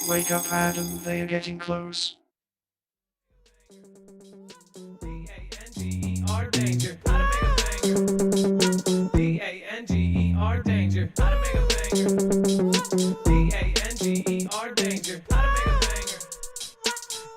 Wake up, Adam, they are getting close. D-A-N-G-E-R danger. How to make a banger. D-A-N-G-E-R danger. How to make a banger. D-A-N-G-E-R danger. How to make a banger.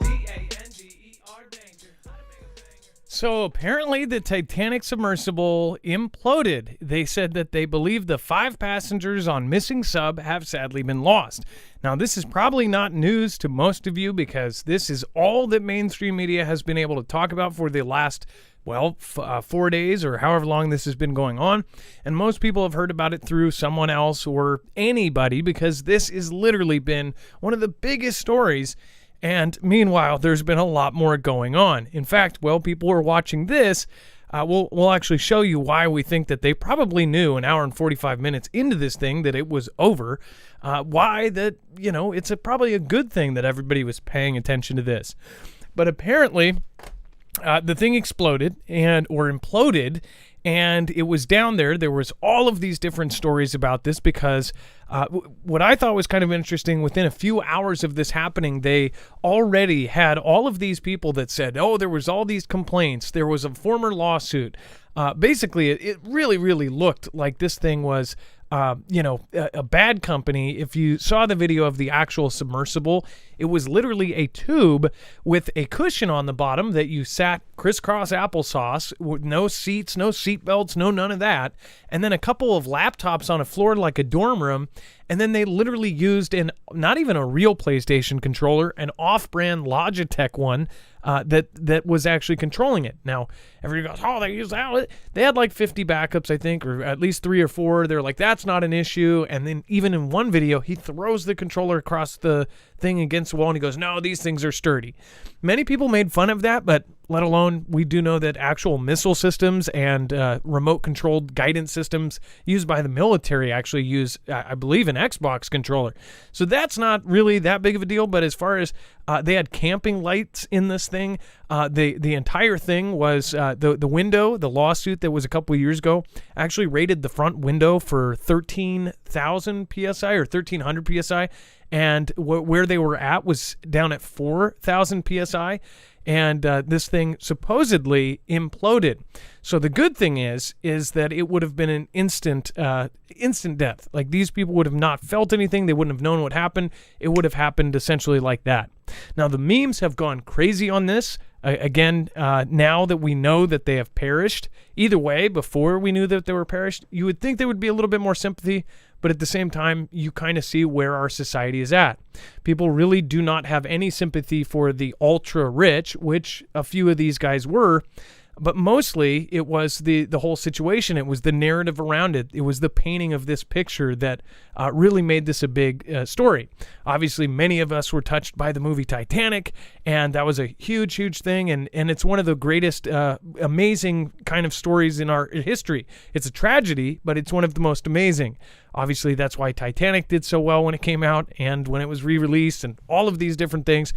D-A-N-G-E-R danger. How to make a banger. So apparently the Titanic submersible imploded. They said that they believe the 5 passengers on missing sub have sadly been lost. Now, this is probably not news to most of you because this is all that mainstream media has been able to talk about for the last, 4 days or however long this has been going on. And most people have heard about it through someone else or anybody because this has literally been one of the biggest stories. And meanwhile, there's been a lot more going on. In fact, people who are watching this, we'll actually show you why we think that they probably knew an hour and 45 minutes into this thing that it was over. Why that, it's probably a good thing that everybody was paying attention to this. But apparently, the thing exploded or imploded, and it was down there. There was all of these different stories about this because what I thought was kind of interesting, within a few hours of this happening, they already had all of these people that said, there was all these complaints. There was a former lawsuit. Basically, it really, really looked like this thing was a bad company. If you saw the video of the actual submersible, it was literally a tube with a cushion on the bottom that you sat crisscross applesauce with no seats, no seat belts, no none of that. And then a couple of laptops on a floor like a dorm room. And then they literally used not even a real PlayStation controller, an off-brand Logitech one that was actually controlling it. Now, everybody goes, they used that. They had like 50 backups, I think, or at least 3 or 4. They're like, that's not an issue. And then even in one video, he throws the controller across the thing against the wall and he goes, no, these things are sturdy. Many people made fun of that, but let alone we do know that actual missile systems and remote controlled guidance systems used by the military actually use, I believe, an Xbox controller. So that's not really that big of a deal. But as far as they had camping lights in this thing, the entire thing was the window. The lawsuit that was a couple of years ago actually rated the front window for 13,000 psi or 1,300 psi. And where they were at was down at 4,000 psi. And this thing supposedly imploded. So the good thing is that it would have been an instant death. Like, these people would have not felt anything. They wouldn't have known what happened. It would have happened essentially like that. Now, the memes have gone crazy on this. Again, now that we know that they have perished, either way, before we knew that they were perished, you would think there would be a little bit more sympathy. But at the same time, you kind of see where our society is at. People really do not have any sympathy for the ultra rich, which a few of these guys were. But mostly it was the whole situation. It was the narrative around it. It was the painting of this picture that really made this a big story. Obviously, many of us were touched by the movie Titanic, and that was a huge, huge thing. And it's one of the greatest, amazing kind of stories in our history. It's a tragedy, but it's one of the most amazing. Obviously, that's why Titanic did so well when it came out and when it was re-released and all of these different things.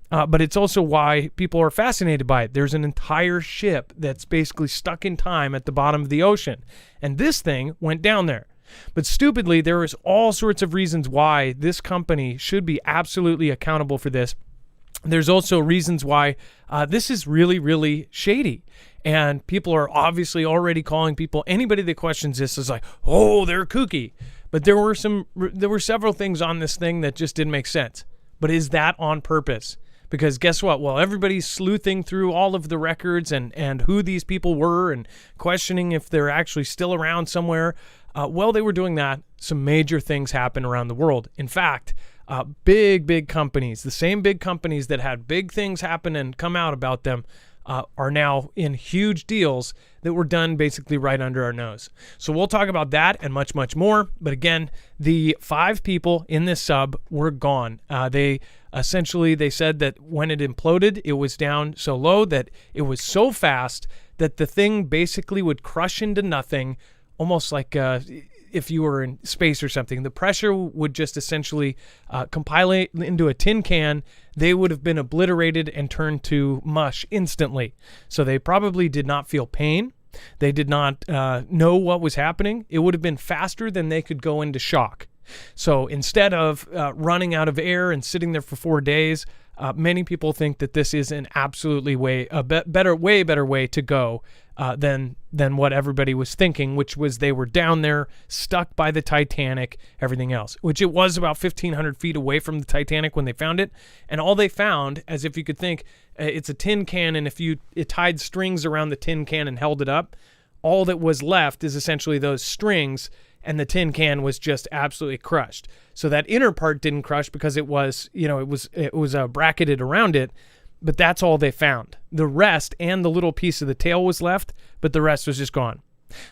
But it's also why people are fascinated by it. There's an entire ship that's basically stuck in time at the bottom of the ocean. And this thing went down there. But stupidly, there is all sorts of reasons why this company should be absolutely accountable for this. There's also reasons why this is really, really shady. And people are obviously already calling people, anybody that questions this is like, they're kooky. But there were several things on this thing that just didn't make sense. But is that on purpose? Because guess what? Well, everybody's sleuthing through all of the records and who these people were and questioning if they're actually still around somewhere. While they were doing that, some major things happened around the world. In fact, big companies, the same big companies that had big things happen and come out about them, are now in huge deals that were done basically right under our nose. So we'll talk about that and much, much more. But again, the 5 people in this sub were gone. They said that when it imploded, it was down so low that it was so fast that the thing basically would crush into nothing, almost like if you were in space or something. The pressure would just essentially compile into a tin can. They would have been obliterated and turned to mush instantly. So they probably did not feel pain. They did not know what was happening. It would have been faster than they could go into shock. So instead of running out of air and sitting there for 4 days, many people think that this is an absolutely way better way to go than what everybody was thinking, which was they were down there stuck by the Titanic, everything else, which it was about 1,500 feet away from the Titanic when they found it. And all they found, as if you could think, it's a tin can, and if it tied strings around the tin can and held it up, all that was left is essentially those strings, and the tin can was just absolutely crushed. So that inner part didn't crush because it was bracketed around it, but that's all they found. The rest and the little piece of the tail was left, but the rest was just gone.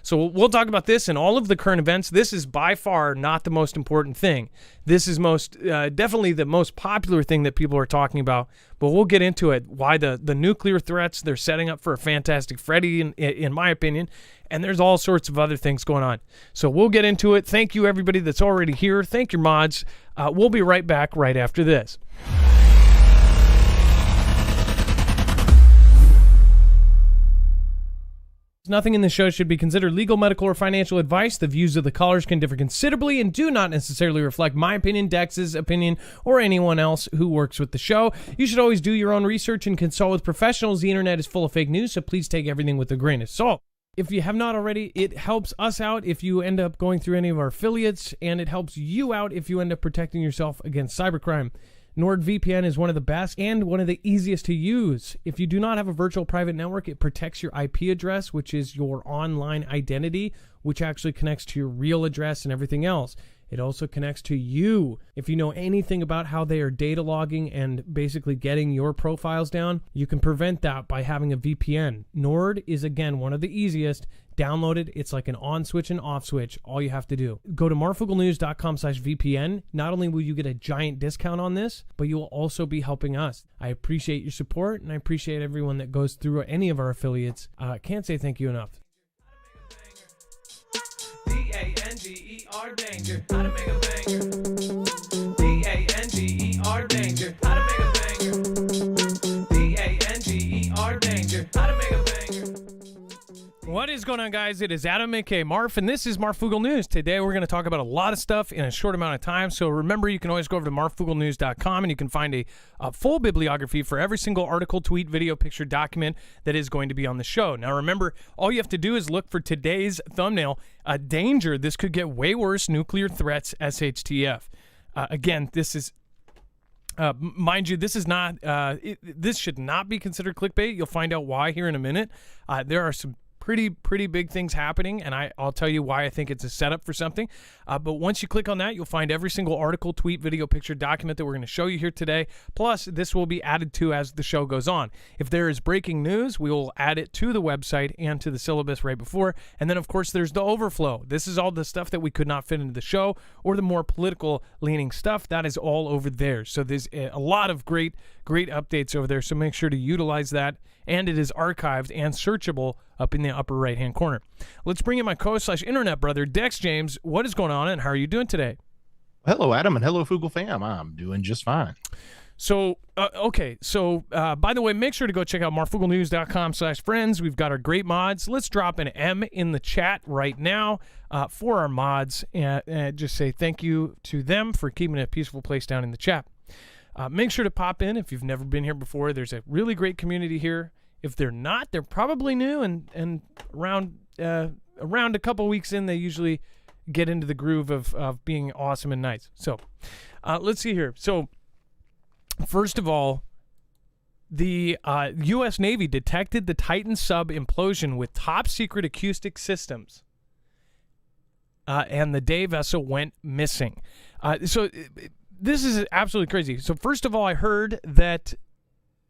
So we'll talk about this and all of the current events. This is by far not the most important thing. This is definitely the most popular thing that people are talking about, but we'll get into it, why the nuclear threats, they're setting up for a fantastic Freddy, in my opinion, and there's all sorts of other things going on. So we'll get into it. Thank you, everybody that's already here. Thank your mods. We'll be right back right after this. Nothing in this show should be considered legal, medical, or financial advice. The views of the callers can differ considerably and do not necessarily reflect my opinion, Dex's opinion, or anyone else who works with the show. You should always do your own research and consult with professionals. The internet is full of fake news, so please take everything with a grain of salt. If you have not already, it helps us out if you end up going through any of our affiliates, and it helps you out if you end up protecting yourself against cybercrime. NordVPN is one of the best and one of the easiest to use. If you do not have a virtual private network, it protects your IP address, which is your online identity, which actually connects to your real address and everything else. It also connects to you. If you know anything about how they are data logging and basically getting your profiles down, you can prevent that by having a VPN. Nord is, again, one of the easiest. Download it. It's like an on switch and off switch. All you have to do. Go to marfooglenews.com/VPN. Not only will you get a giant discount on this, but you will also be helping us. I appreciate your support, and I appreciate everyone that goes through any of our affiliates. Can't say thank you enough. D-A-N-G-E-R danger. How to make a banger. D-A-N-G-E-R danger. How to make a banger. D-A-N-G-E-R danger. How to make a banger. What is going on, guys? It is Adam, aka Marf, and this is Marfoogle News. Today we're going to talk about a lot of stuff in a short amount of time. So remember, you can always go over to marfooglenews.com and you can find a full bibliography for every single article, tweet, video, picture, document that is going to be on the show. Now remember, all you have to do is look for today's thumbnail. Danger, this could get way worse. Nuclear threats, SHTF. Again, this is... mind you, this is not. This should not be considered clickbait. You'll find out why here in a minute. There are some pretty big things happening, and I'll tell you why I think it's a setup for something. But once you click on that, you'll find every single article, tweet, video, picture, document that we're going to show you here today. Plus, this will be added to as the show goes on. If there is breaking news, we will add it to the website and to the syllabus right before. And then, of course, there's the overflow. This is all the stuff that we could not fit into the show, or the more political-leaning stuff. That is all over there. So there's a lot of great updates over there, so make sure to utilize that. And it is archived and searchable up in the upper right-hand corner. Let's bring in my co-internet brother, Dex James. What is going on, and how are you doing today? Hello, Adam, and hello, Foogle fam. I'm doing just fine. So, okay. So, by the way, make sure to go check out marfooglenews.com/friends. We've got our great mods. Let's drop an M in the chat right now for our mods, and just say thank you to them for keeping it a peaceful place down in the chat. Make sure to pop in if you've never been here before. There's a really great community here. If they're not, they're probably new, and around a couple weeks in, they usually get into the groove of being awesome and nice. So let's see here. So first of all, the U.S. Navy detected the Titan sub implosion with top secret acoustic systems, and the day vessel went missing. This is absolutely crazy. So first of all, I heard that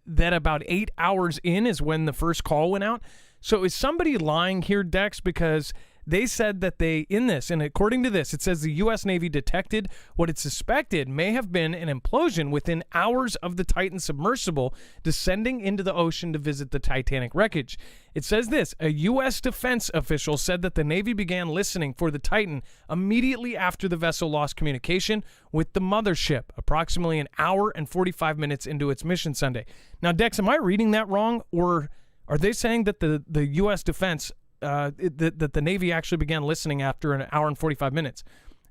about 8 hours in is when the first call went out. So is somebody lying here, Dex? Because they said that and according to this, it says the U.S. Navy detected what it suspected may have been an implosion within hours of the Titan submersible descending into the ocean to visit the Titanic wreckage. It says this: a U.S. defense official said that the Navy began listening for the Titan immediately after the vessel lost communication with the mothership, approximately an hour and 45 minutes into its mission Sunday. Now, Dex, am I reading that wrong, or are they saying that the U.S. defense that the Navy actually began listening after an hour and 45 minutes?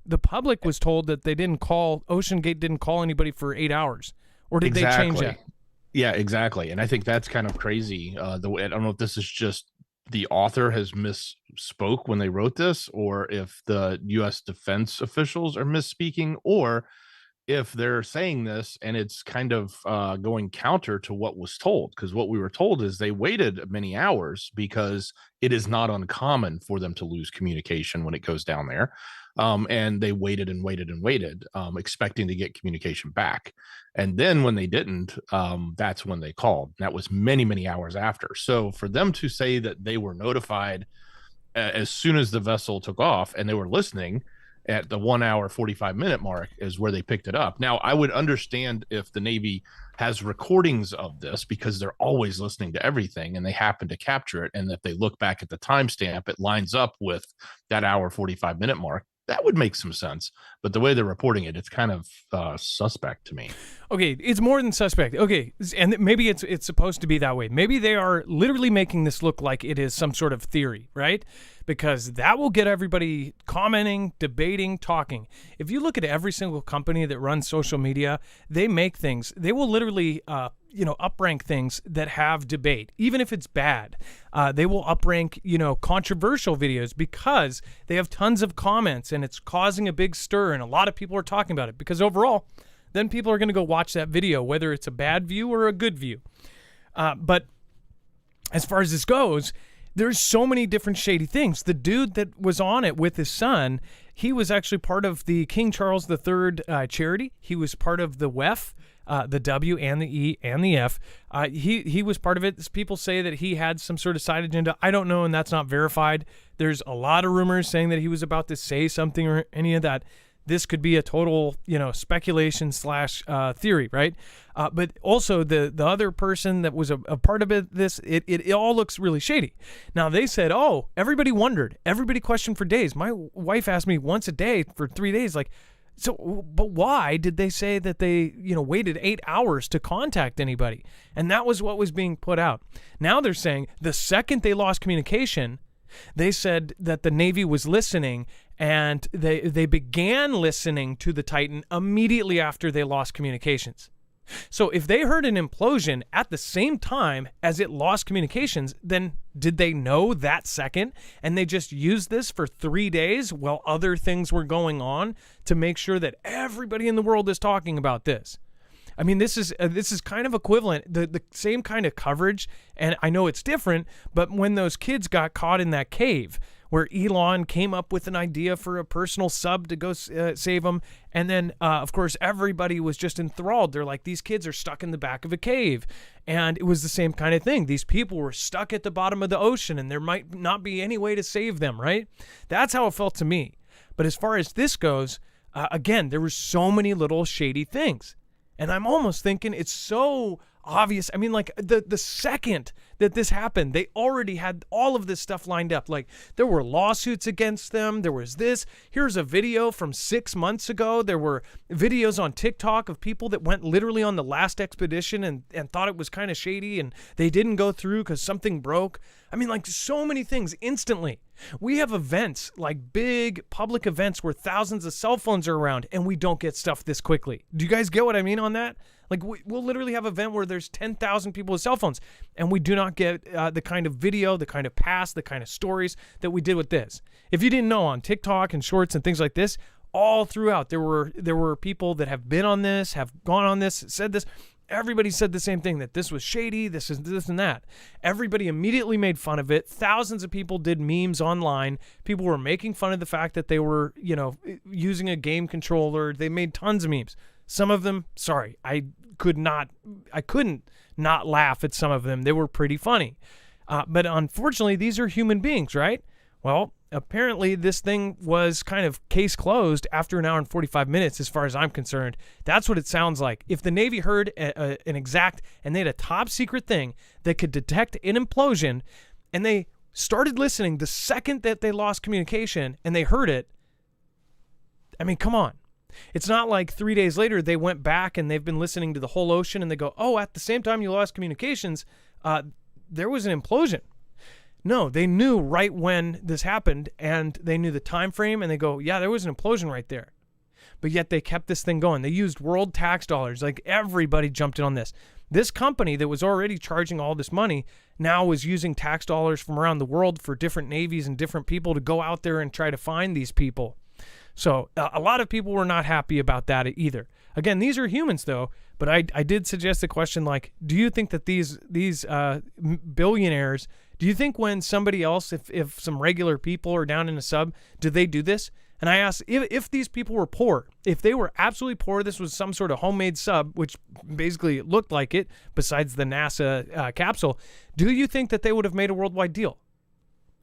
the public was told that they didn't call, OceanGate didn't call anybody for 8 hours. Or did they change that? Yeah, exactly. And I think that's kind of crazy. The way, I don't know if this is just the author has misspoke when they wrote this, or if the U.S. defense officials are misspeaking, or if they're saying this and it's kind of going counter to what was told. Because what we were told is they waited many hours because it is not uncommon for them to lose communication when it goes down there. And they waited and waited and waited, expecting to get communication back. And then when they didn't, that's when they called. That was many, many hours after. So for them to say that they were notified as soon as the vessel took off and they were listening at the 1 hour, 45-minute mark is where they picked it up. Now, I would understand if the Navy has recordings of this because they're always listening to everything and they happen to capture it. And if they look back at the timestamp, it lines up with that hour, 45-minute mark. That would make some sense. But the way they're reporting it, it's kind of suspect to me. Okay, it's more than suspect. Okay, and maybe it's supposed to be that way. Maybe they are literally making this look like it is some sort of theory, right? Because that will get everybody commenting, debating, talking. If you look at every single company that runs social media, they make things. They will literally, uprank things that have debate, even if it's bad. They will uprank, controversial videos because they have tons of comments and it's causing a big stir and a lot of people are talking about it. Because overall, then people are going to go watch that video, whether it's a bad view or a good view. But as far as this goes, there's so many different shady things. The dude that was on it with his son, he was actually part of the King Charles III charity. He was part of the WEF, the W and the E and the F. He was part of it. People say that he had some sort of side agenda. I don't know, and that's not verified. There's a lot of rumors saying that he was about to say something or any of that. This could be a total, speculation / theory, right? But also the other person that was a part of it all looks really shady. Now they said, oh, everybody wondered, everybody questioned for days. My wife asked me once a day for 3 days, like, so, but why did they say that they, waited 8 hours to contact anybody? And that was what was being put out. Now they're saying the second they lost communication, they said that the Navy was listening and they began listening to the Titan immediately after they lost communications. So if they heard an implosion at the same time as it lost communications, then did they know that second? And they just used this for 3 days while other things were going on to make sure that everybody in the world is talking about this. I mean, this is kind of equivalent, the same kind of coverage, and I know it's different, but when those kids got caught in that cave where Elon came up with an idea for a personal sub to go save them, and then, of course, everybody was just enthralled. They're like, these kids are stuck in the back of a cave, and it was the same kind of thing. These people were stuck at the bottom of the ocean, and there might not be any way to save them, right? That's how it felt to me. But as far as this goes, again, there were so many little shady things. And I'm almost thinking it's so obvious. I mean, like the second that this happened, they already had all of this stuff lined up. Like there were lawsuits against them. There was this. Here's a video from 6 months ago. There were videos on TikTok of people that went literally on the last expedition and thought it was kind of shady and they didn't go through because something broke. I mean, like so many things instantly. We have events, like big public events where thousands of cell phones are around and we don't get stuff this quickly. Do you guys get what I mean on that? Like we'll literally have an event where there's 10,000 people with cell phones and we do not get the kind of video, the kind of past, the kind of stories that we did with this. If you didn't know, on TikTok and shorts and things like this, all throughout there were people that have been on this, have gone on this, said this. Everybody said the same thing, that this was shady, this is this and that. Everybody immediately made fun of it. Thousands of people did memes online. People were making fun of the fact that they were, using a game controller. They made tons of memes. Some of them, sorry, I couldn't not laugh at some of them. They were pretty funny. But unfortunately, these are human beings, right? Well, apparently this thing was kind of case closed after an hour and 45 minutes, as far as I'm concerned. That's what it sounds like. If the Navy heard an exact, and they had a top secret thing that could detect an implosion, and they started listening the second that they lost communication and they heard it, I mean, come on. It's not like 3 days later they went back and they've been listening to the whole ocean and they go, oh, at the same time you lost communications, there was an implosion. No, they knew right when this happened, and they knew the time frame, and they go, yeah, there was an implosion right there. But yet they kept this thing going. They used world tax dollars. Like, everybody jumped in on this. This company that was already charging all this money now was using tax dollars from around the world for different navies and different people to go out there and try to find these people. So a lot of people were not happy about that either. Again, these are humans, though. But I did suggest a question like, do you think that these billionaires, do you think when somebody else, if some regular people are down in a sub, do they do this? And I asked, if these people were poor, if they were absolutely poor, this was some sort of homemade sub, which basically looked like it, besides the NASA capsule, do you think that they would have made a worldwide deal?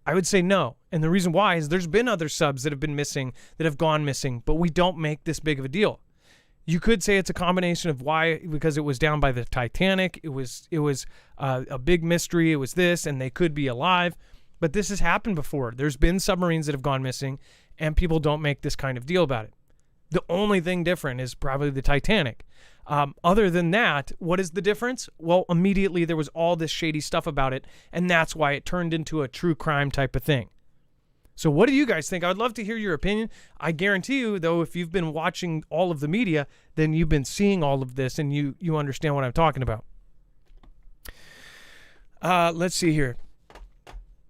I would say no. And the reason why is there's been other subs that have been missing, that have gone missing, but we don't make this big of a deal. You could say it's a combination of why, because it was down by the Titanic, it was a big mystery, it was this, and they could be alive. But this has happened before. There's been submarines that have gone missing, and people don't make this kind of deal about it. The only thing different is probably the Titanic. Other than that, what is the difference? Well, immediately there was all this shady stuff about it, and that's why it turned into a true crime type of thing. So what do you guys think? I would love to hear your opinion. I guarantee you, though, if you've been watching all of the media, then you've been seeing all of this, and you understand what I'm talking about. Let's see here.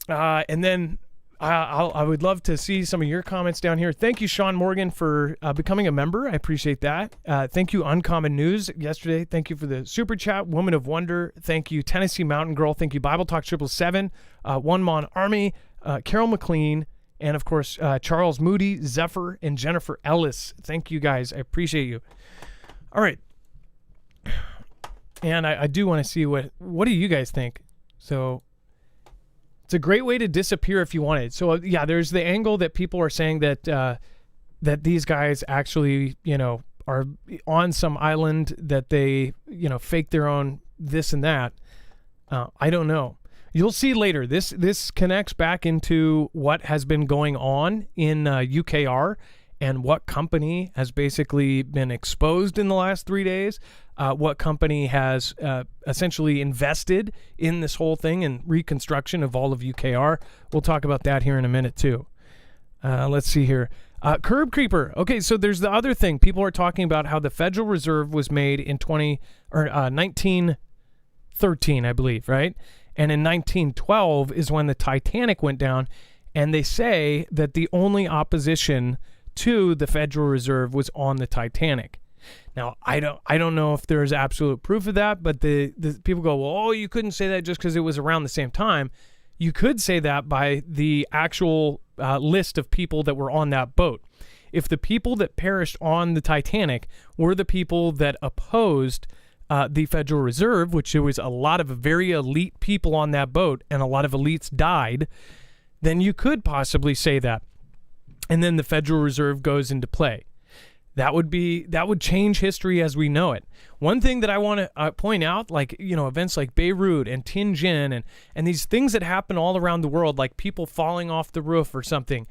And then I would love to see some of your comments down here. Thank you, Sean Morgan, for becoming a member. I appreciate that. Thank you, Uncommon News yesterday. Thank you for the super chat. Woman of Wonder. Thank you, Tennessee Mountain Girl. Thank you, Bible Talk 777. One Mon Army. Carol McLean. And, of course, Charles Moody, Zephyr, and Jennifer Ellis. Thank you, guys. I appreciate you. All right. And I do want to see what do you guys think? So it's a great way to disappear if you wanted. So, yeah, there's the angle that people are saying that that these guys actually, are on some island, that they, fake their own this and that. I don't know. You'll see later. This connects back into what has been going on in UKR and what company has basically been exposed in the last 3 days. What company has essentially invested in this whole thing and reconstruction of all of UKR. We'll talk about that here in a minute too. Let's see here. Curb Creeper. Okay, so there's the other thing. People are talking about how the Federal Reserve was made in 1913, I believe, right? And in 1912 is when the Titanic went down, and they say that the only opposition to the Federal Reserve was on the Titanic. Now, I don't know if there's absolute proof of that, but the people go, well, you couldn't say that just because it was around the same time. You could say that by the actual list of people that were on that boat. If the people that perished on the Titanic were the people that opposed the Federal Reserve, which there was a lot of very elite people on that boat and a lot of elites died, then you could possibly say that. And then the Federal Reserve goes into play. That would change history as we know it. One thing that I want to point out, like, events like Beirut and Tianjin and these things that happen all around the world, like people falling off the roof or something.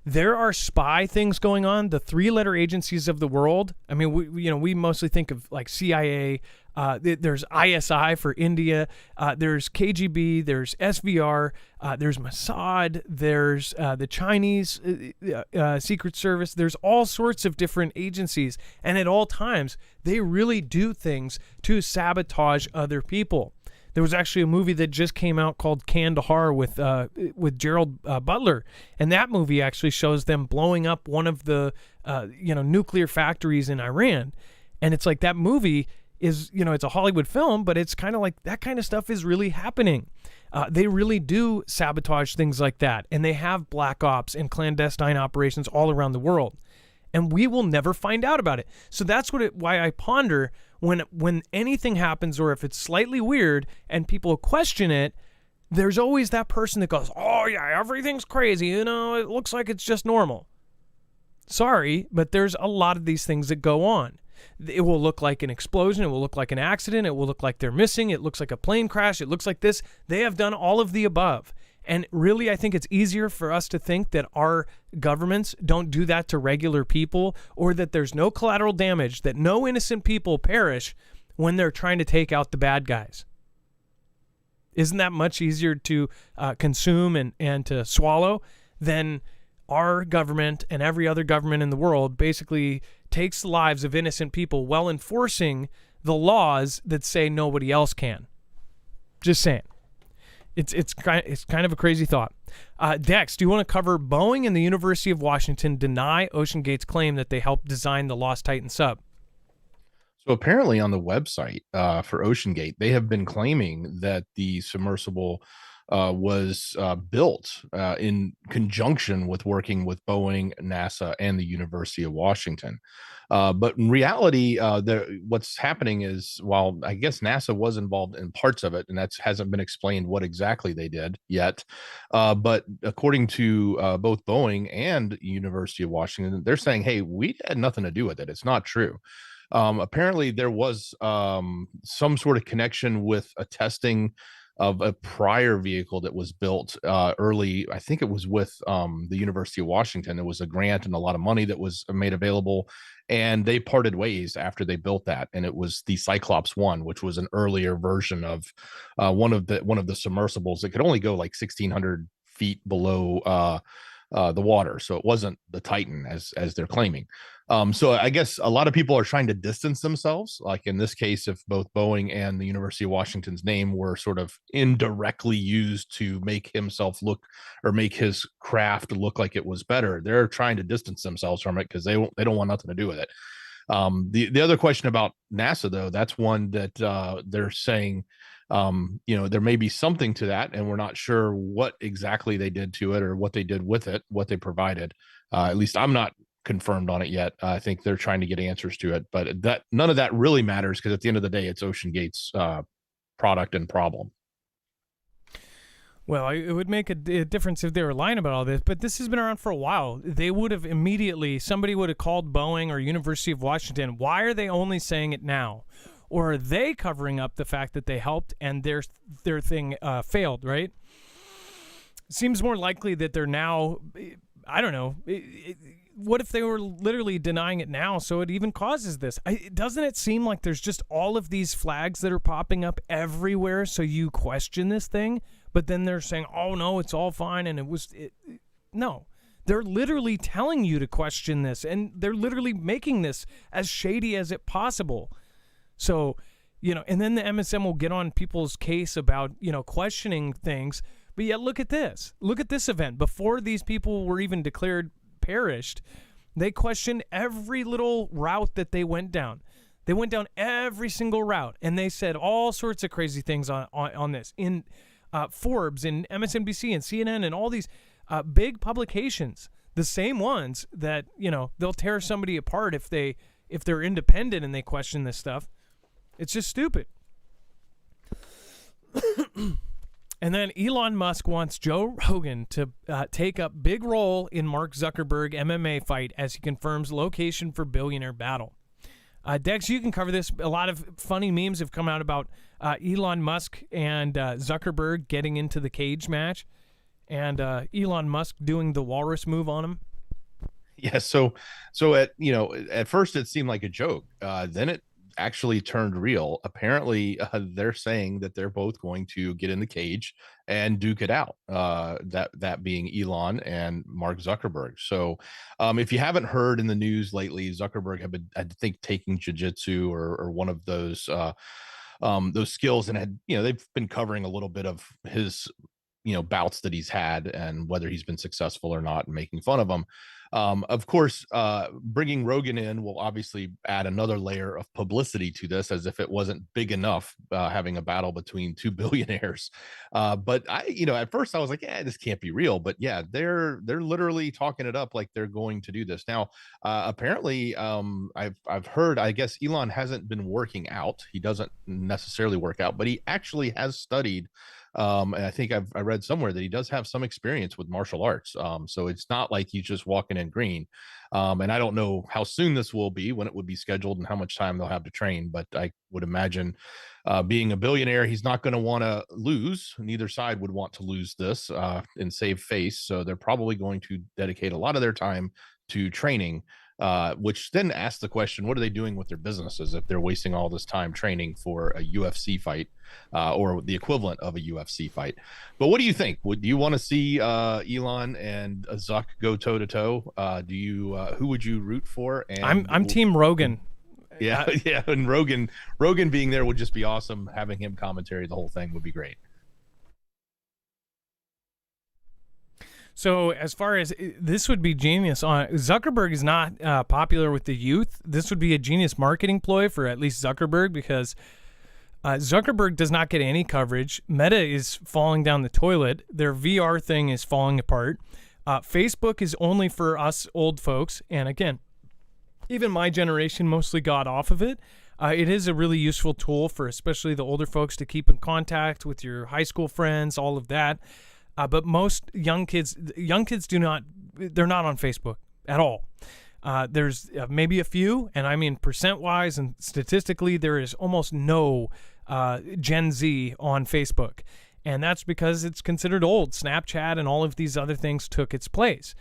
There are spy things going on. The three-letter agencies of the world. I mean, we mostly think of like CIA. There's ISI for India. There's KGB. There's SVR. There's Mossad. There's the Chinese Secret Service. There's all sorts of different agencies, and at all times they really do things to sabotage other people. There was actually a movie that just came out called Kandahar with Gerald Butler, and that movie actually shows them blowing up one of the nuclear factories in Iran. And it's like that movie is, it's a Hollywood film, but it's kind of like that kind of stuff is really happening. They really do sabotage things like that, and they have black ops and clandestine operations all around the world, and we will never find out about it. So that's why I ponder when anything happens, or if it's slightly weird and people question it, there's always that person that goes, oh yeah, everything's crazy, it looks like it's just normal. Sorry, but there's a lot of these things that go on. It will look like an explosion, it will look like an accident, it will look like they're missing, it looks like a plane crash, it looks like this. They have done all of the above. And really, I think it's easier for us to think that our governments don't do that to regular people, or that there's no collateral damage, that no innocent people perish when they're trying to take out the bad guys. Isn't that much easier to consume and to swallow than our government and every other government in the world basically takes the lives of innocent people while enforcing the laws that say nobody else can? Just saying. It's kind of a crazy thought. Dex, do you want to cover Boeing and the University of Washington deny OceanGate's claim that they helped design the Lost Titan sub? So apparently on the website for OceanGate, they have been claiming that the submersible was built in conjunction with working with Boeing, NASA, and the University of Washington. But in reality, what's happening is, while I guess NASA was involved in parts of it, and that hasn't been explained what exactly they did yet. But according to both Boeing and University of Washington, they're saying, hey, we had nothing to do with it. It's not true. Apparently, there was some sort of connection with a testing of a prior vehicle that was built early. I think it was with the University of Washington. It was a grant and a lot of money that was made available, and they parted ways after they built that. And it was the Cyclops 1, which was an earlier version of one of the submersibles that could only go like 1,600 feet below the water. So it wasn't the Titan as they're claiming. So I guess a lot of people are trying to distance themselves. Like in this case, if both Boeing and the University of Washington's name were sort of indirectly used to make himself look, or make his craft look like it was better, they're trying to distance themselves from it because they don't want nothing to do with it. The other question about NASA, though, that's one that they're saying, there may be something to that, and we're not sure what exactly they did to it or what they did with it, what they provided. At least I'm not confirmed on it yet. I think they're trying to get answers to it, but that none of that really matters because at the end of the day, it's OceanGate's product and problem. Well, it would make a difference if they were lying about all this, but this has been around for a while. They would have immediately, somebody would have called Boeing or University of Washington. Why are they only saying it now? Or are they covering up the fact that they helped and their thing failed, right? Seems more likely that they're now, I don't know. What if they were literally denying it now so it even causes this? Doesn't it seem like there's just all of these flags that are popping up everywhere so you question this thing, but then they're saying, oh, no, it's all fine, and no. They're literally telling you to question this, and they're literally making this as shady as it possible. So, and then the MSM will get on people's case about, questioning things. But yet, look at this. Look at this event. Before these people were even declared perished, they questioned every little route that they went down. They went down every single route, and they said all sorts of crazy things on this. In Forbes, and MSNBC, and CNN, and all these big publications, the same ones that, they'll tear somebody apart if they're independent and they question this stuff. It's just stupid. And then Elon Musk wants Joe Rogan to take up big role in Mark Zuckerberg MMA fight as he confirms location for Billionaire battle. Dex, you can cover this. A lot of funny memes have come out about Elon Musk and Zuckerberg getting into the cage match, and Elon Musk doing the walrus move on him. Yeah. So at first it seemed like a joke. Then it actually turned real. Apparently they're saying that they're both going to get in the cage and duke it out, that being Elon and Mark Zuckerberg. So if you haven't heard in the news lately, Zuckerberg had been, I think, taking jiu-jitsu or one of those skills, and had, they've been covering a little bit of his bouts that he's had and whether he's been successful or not, and making fun of him. Of course, bringing Rogan in will obviously add another layer of publicity to this, as if it wasn't big enough having a battle between two billionaires. But at first I was like, this can't be real. But yeah, they're literally talking it up like they're going to do this. Now, apparently, I've heard, I guess Elon hasn't been working out. He doesn't necessarily work out, but he actually has studied. And I think I read somewhere that he does have some experience with martial arts. So it's not like he's just walking in green. And I don't know how soon this will be, when it would be scheduled, and how much time they'll have to train. But I would imagine, being a billionaire, he's not going to want to lose. Neither side would want to lose this and save face. So they're probably going to dedicate a lot of their time to training which then asks the question, what are they doing with their businesses if they're wasting all this time training for a UFC fight or the equivalent of a UFC fight? Do you want to see Elon and Zuck go toe to toe? Who would you root for? And I'm Team Rogan. Yeah, yeah, and Rogan being there would just be awesome. Having him commentary the whole thing would be great. So as far as this would be genius, Zuckerberg is not popular with the youth. This would be a genius marketing ploy for at least Zuckerberg, because Zuckerberg does not get any coverage. Meta is falling down the toilet. Their VR thing is falling apart. Facebook is only for us old folks. And again, even my generation mostly got off of it. It is a really useful tool for especially the older folks to keep in contact with your high school friends, all of that. But most young kids they're not on Facebook at all. There's maybe a few, and I mean percent-wise and statistically, there is almost no Gen Z on Facebook. And that's because it's considered old. Snapchat and all of these other things took its place.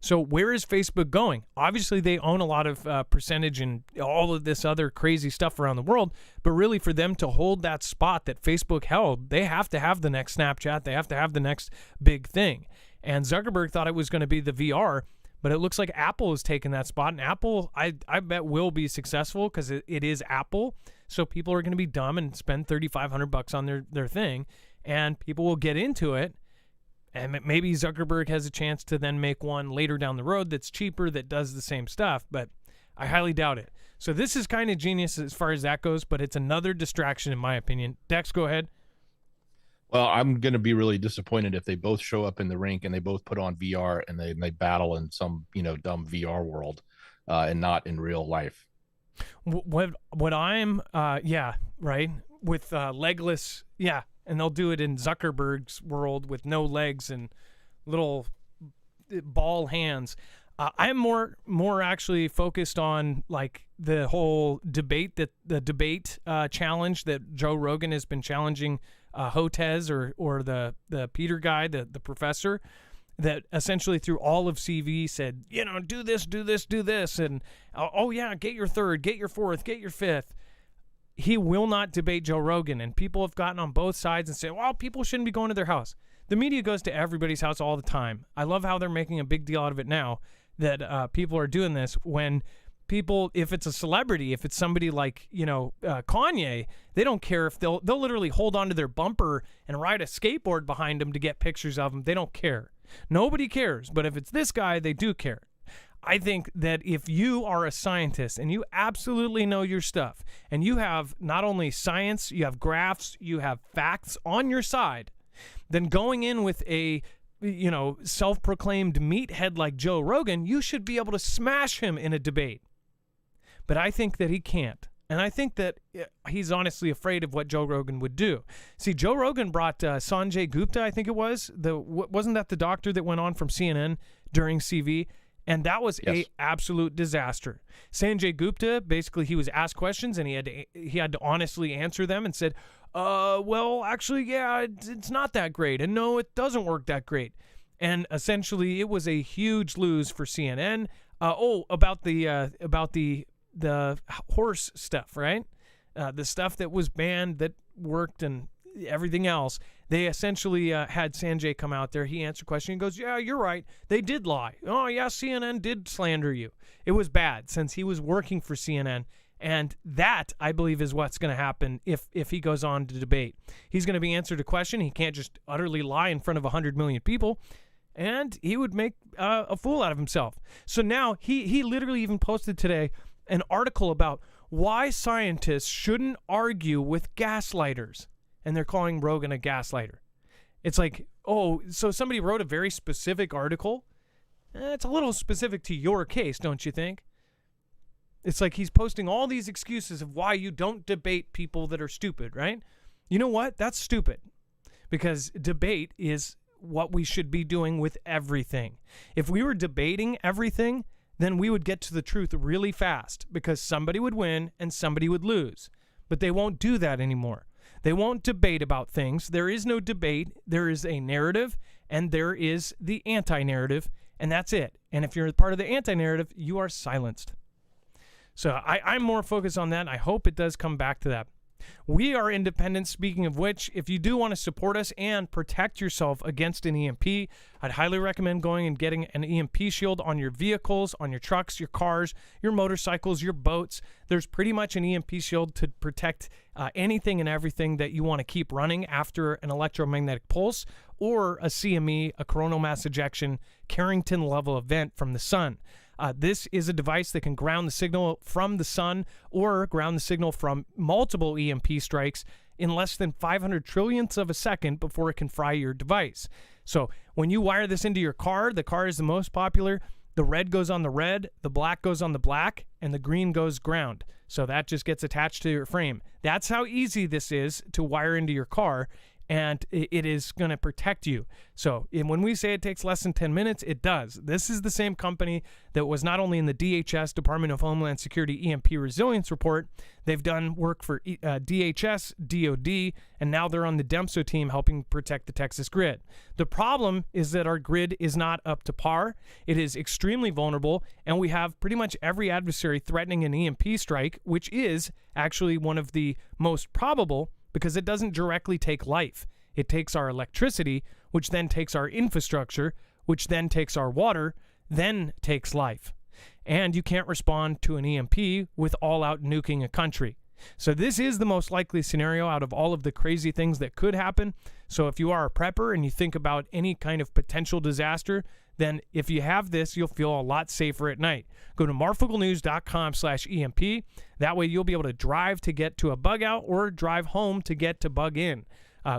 So where is Facebook going? Obviously, they own a lot of percentage in all of this other crazy stuff around the world. But really, for them to hold that spot that Facebook held, they have to have the next Snapchat. They have to have the next big thing. And Zuckerberg thought it was going to be the VR, but it looks like Apple is taking that spot. And Apple, I bet, will be successful because it is Apple. So people are going to be dumb and spend $3,500 on their thing, and people will get into it. And maybe Zuckerberg has a chance to then make one later down the road that's cheaper, that does the same stuff, but I highly doubt it. So this is kind of genius as far as that goes, but it's another distraction in my opinion. Dex, go ahead. Well, I'm going to be really disappointed if they both show up in the rink and they both put on VR and they battle in some, dumb VR world and not in real life. What I'm, yeah, right, with legless, yeah. And they'll do it in Zuckerberg's world with no legs and little ball hands. I'm more actually focused on like the whole debate, the debate challenge that Joe Rogan has been challenging Hotez or the Peter guy, the professor, that essentially through all of CV said, do this, do this, do this. And, oh yeah, get your third, get your fourth, get your fifth. He will not debate Joe Rogan, and people have gotten on both sides and say, well, people shouldn't be going to their house. The media goes to everybody's house all the time. I love how they're making a big deal out of it now that people are doing this when people, if it's a celebrity, if it's somebody like, Kanye, they don't care if they'll literally hold onto their bumper and ride a skateboard behind them to get pictures of them. They don't care. Nobody cares. But if it's this guy, they do care. I think that if you are a scientist and you absolutely know your stuff and you have not only science, you have graphs, you have facts on your side, then going in with a, self-proclaimed meathead like Joe Rogan, you should be able to smash him in a debate. But I think that he can't. And I think that he's honestly afraid of what Joe Rogan would do. See, Joe Rogan brought Sanjay Gupta, I think it was. Wasn't that the doctor that went on from CNN during CV? And that was a absolute disaster. Sanjay Gupta, basically, he was asked questions and he had to honestly answer them and said, well, actually, yeah, it's not that great. And no, it doesn't work that great. And essentially, it was a huge lose for CNN. About the horse stuff, right? The stuff that was banned that worked and everything else. They essentially had Sanjay come out there. He answered a question. He goes, yeah, you're right. They did lie. Oh, yeah, CNN did slander you. It was bad since he was working for CNN. And that, I believe, is what's going to happen if he goes on to debate. He's going to be answered a question. He can't just utterly lie in front of 100 million people. And he would make a fool out of himself. So now he literally even posted today an article about why scientists shouldn't argue with gaslighters. And they're calling Rogan a gaslighter. It's like, oh, so somebody wrote a very specific article? It's a little specific to your case, don't you think? It's like he's posting all these excuses of why you don't debate people that are stupid, right? You know what? That's stupid. Because debate is what we should be doing with everything. If we were debating everything, then we would get to the truth really fast because somebody would win and somebody would lose. But they won't do that anymore. They won't debate about things. There is no debate. There is a narrative, and there is the anti-narrative, and that's it. And if you're part of the anti-narrative, you are silenced. So I'm more focused on that. I hope it does come back to that. We are independent. Speaking of which, if you do want to support us and protect yourself against an EMP, I'd highly recommend going and getting an EMP shield on your vehicles, on your trucks, your cars, your motorcycles, your boats. There's pretty much an EMP shield to protect anything and everything that you want to keep running after an electromagnetic pulse or a CME, a coronal mass ejection, Carrington level event from the sun. This is a device that can ground the signal from the sun or ground the signal from multiple EMP strikes in less than 500 trillionths of a second before it can fry your device. So when you wire this into your car, the car is the most popular. The red goes on the red, the black goes on the black, and the green goes ground. So that just gets attached to your frame. That's how easy this is to wire into your car, and it is going to protect you. So when we say it takes less than 10 minutes, it does. This is the same company that was not only in the DHS, Department of Homeland Security EMP Resilience Report, they've done work for DHS, DOD, and now they're on the DEMSO team helping protect the Texas grid. The problem is that our grid is not up to par. It is extremely vulnerable, and we have pretty much every adversary threatening an EMP strike, which is actually one of the most probable because it doesn't directly take life. It takes our electricity, which then takes our infrastructure, which then takes our water, then takes life. And you can't respond to an EMP with all-out nuking a country. So this is the most likely scenario out of all of the crazy things that could happen. So if you are a prepper and you think about any kind of potential disaster, then if you have this, you'll feel a lot safer at night. Go to marfooglenews.com/EMP. That way you'll be able to drive to get to a bug out or drive home to get to bug in.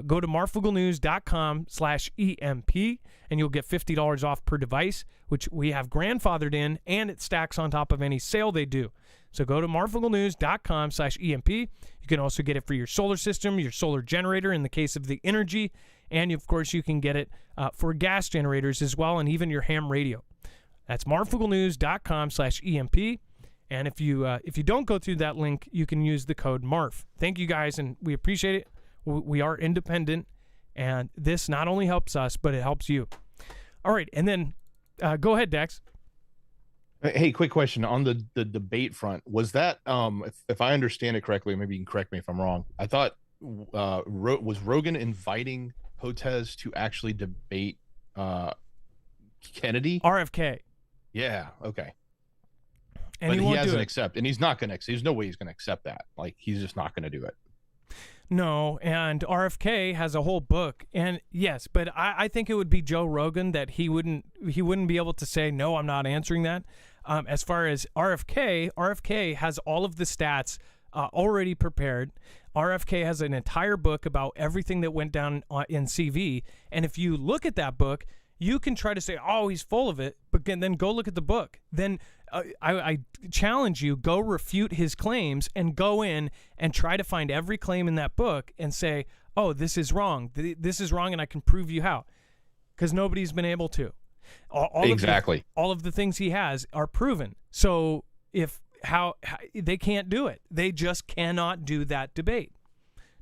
Go to marfooglenews.com/EMP and you'll get $50 off per device, which we have grandfathered in, and it stacks on top of any sale they do. So go to marfooglenews.com/EMP. You can also get it for your solar system, your solar generator in the case of the energy, and of course you can get it for gas generators as well, and even your ham radio. That's marfooglenews.com/EMP. And if you don't go through that link, you can use the code MARF. Thank you guys, and we appreciate it. We are independent, and this not only helps us, but it helps you. All right, and then go ahead, Dex. Hey, quick question on the debate front. Was that, if I understand it correctly, maybe you can correct me if I'm wrong. I thought, was Rogan inviting Hotez to actually debate Kennedy? RFK. Yeah, okay. And but he hasn't accepted, and he's not going to. There's no way he's going to accept that. Like, he's just not going to do it. No, and RFK has a whole book, and yes, but I think it would be Joe Rogan that he wouldn't be able to say, no, I'm not answering that. As far as RFK has all of the stats already prepared. RFK has an entire book about everything that went down in CV, and if you look at that book, you can try to say, oh, he's full of it, but then go look at the book. Then I challenge you, go refute his claims and go in and try to find every claim in that book and say, oh, this is wrong. This is wrong, and I can prove you how. Because nobody's been able to. Exactly. All of the things he has are proven. So how they can't do it. They just cannot do that debate.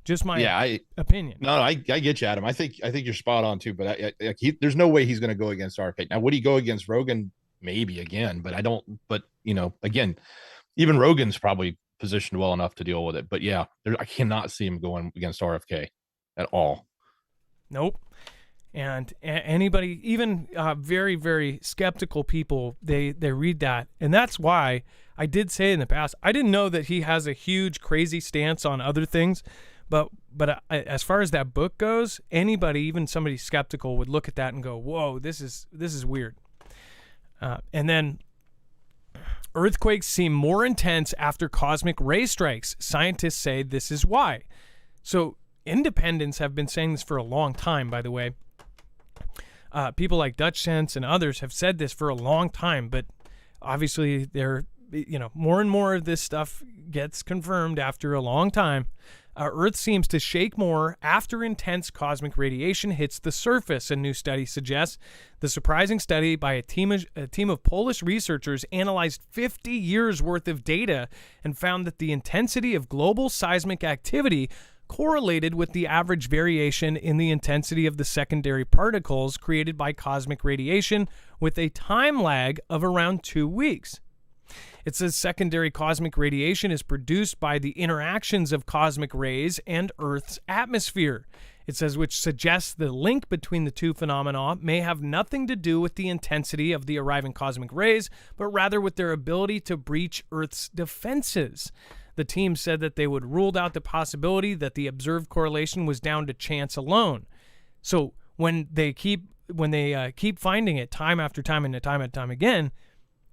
Just my opinion. No, I get you, Adam. I think you're spot on too. But there's no way he's going to go against RFK. Now, would he go against Rogan? Maybe again, but I don't. But again, even Rogan's probably positioned well enough to deal with it. But yeah, I cannot see him going against RFK at all. Nope. And anybody, even very, very skeptical people, they read that, and that's why I did say in the past, I didn't know that he has a huge, crazy stance on other things. But as far as that book goes, anybody, even somebody skeptical, would look at that and go, "Whoa, this is weird." And then, earthquakes seem more intense after cosmic ray strikes. Scientists say this is why. So independents have been saying this for a long time, by the way. People like Dutch Sense and others have said this for a long time, but obviously they're, more and more of this stuff gets confirmed after a long time. Earth seems to shake more after intense cosmic radiation hits the surface, a new study suggests. The surprising study by a team of Polish researchers analyzed 50 years worth of data and found that the intensity of global seismic activity correlated with the average variation in the intensity of the secondary particles created by cosmic radiation, with a time lag of around 2 weeks. It says secondary cosmic radiation is produced by the interactions of cosmic rays and Earth's atmosphere. It says, which suggests the link between the two phenomena may have nothing to do with the intensity of the arriving cosmic rays, but rather with their ability to breach Earth's defenses. The team said that they would ruled out the possibility that the observed correlation was down to chance alone. So when they keep finding it time after time and time and time again,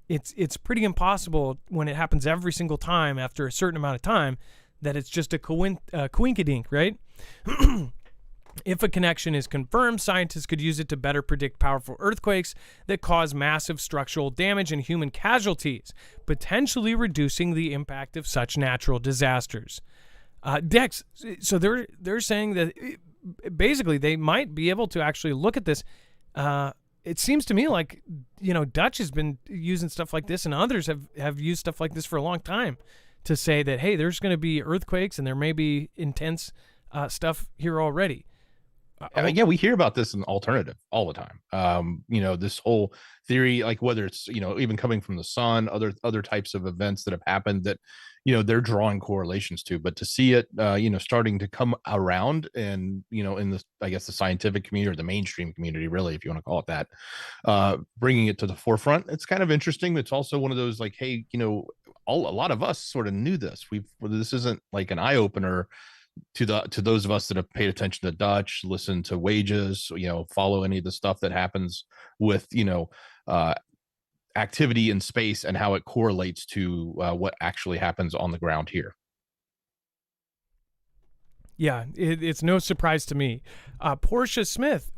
it's pretty impossible when it happens every single time after a certain amount of time that it's just a coinkydink, right? If a connection is confirmed, scientists could use it to better predict powerful earthquakes that cause massive structural damage and human casualties, potentially reducing the impact of such natural disasters. Dex, so they're saying that basically they might be able to actually look at this. It seems to me like, Dutch has been using stuff like this, and others have used stuff like this for a long time to say that, hey, there's going to be earthquakes and there may be intense stuff here already. Yeah, we hear about this in alternative all the time. This whole theory, like whether it's, even coming from the sun, other types of events that have happened that, they're drawing correlations to, but to see it, starting to come around and, in the, I guess, the scientific community or the mainstream community, really, if you want to call it that, bringing it to the forefront, it's kind of interesting. It's also one of those like, hey, a lot of us sort of knew this. This isn't like an eye opener to those of us that have paid attention to Dutch, listen to wages, follow any of the stuff that happens with, activity in space and how it correlates to what actually happens on the ground here. Yeah, it's no surprise to me. Porsche Smith,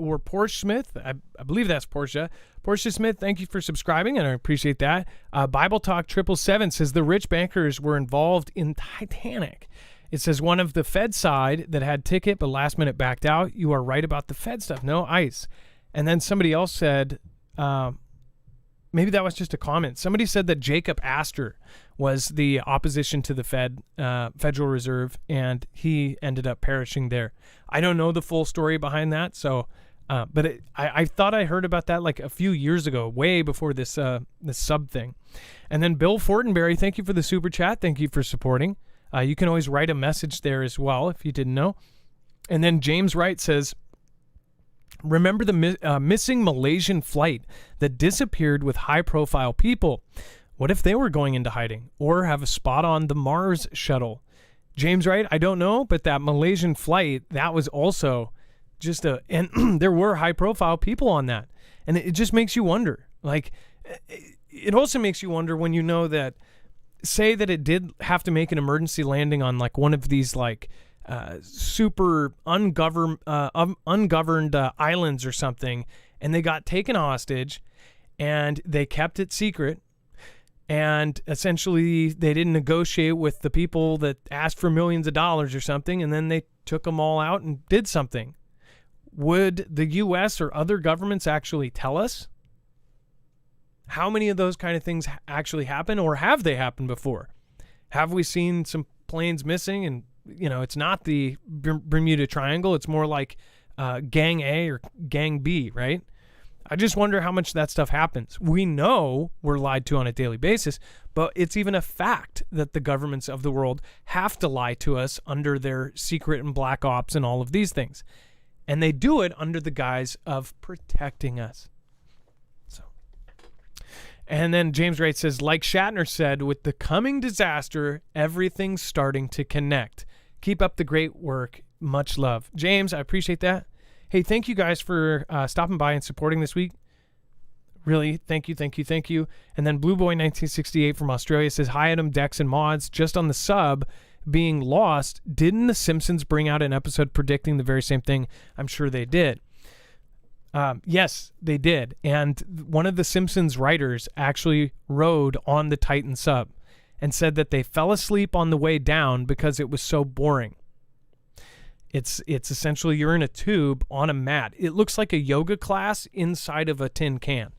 I believe that's Portia. Portia Smith, thank you for subscribing, and I appreciate that. Bible Talk 777 says the rich bankers were involved in Titanic. It says one of the Fed side that had ticket but last minute backed out. You are right about the Fed stuff. No ice. And then somebody else said, maybe that was just a comment. Somebody said that Jacob Astor was the opposition to the Federal Reserve, and he ended up perishing there. I don't know the full story behind that, so but I thought I heard about that like a few years ago, way before this sub thing. And then Bill Fortenberry, thank you for the super chat. Thank you for supporting. You can always write a message there as well if you didn't know. And then James Wright says, remember the missing Malaysian flight that disappeared with high-profile people? What if they were going into hiding or have a spot on the Mars shuttle? James Wright, I don't know, but that Malaysian flight, that was also just and there were high-profile people on that. And it just makes you wonder. Like, it also makes you wonder when you know that, say that it did have to make an emergency landing on like one of these like super ungoverned islands or something, and they got taken hostage and they kept it secret, and essentially they didn't negotiate with the people that asked for millions of dollars or something, and then they took them all out and did something. Would the US or other governments actually tell us how many of those kind of things actually happen, or have they happened before? Have we seen some planes missing? And, it's not the Bermuda Triangle. It's more like Gang A or Gang B, right? I just wonder how much that stuff happens. We know we're lied to on a daily basis, but it's even a fact that the governments of the world have to lie to us under their secret and black ops and all of these things. And they do it under the guise of protecting us. And then James Wright says, like Shatner said, with the coming disaster, everything's starting to connect. Keep up the great work. Much love. James, I appreciate that. Hey, thank you guys for stopping by and supporting this week. Really, thank you. And then Blue Boy 1968 from Australia says, hi, Adam, Dex, and Mods. Just on the sub being lost, didn't The Simpsons bring out an episode predicting the very same thing? I'm sure they did. Yes, they did. And one of the Simpsons writers actually rode on the Titan sub and said that they fell asleep on the way down because it was so boring. It's essentially you're in a tube on a mat. It looks like a yoga class inside of a tin can.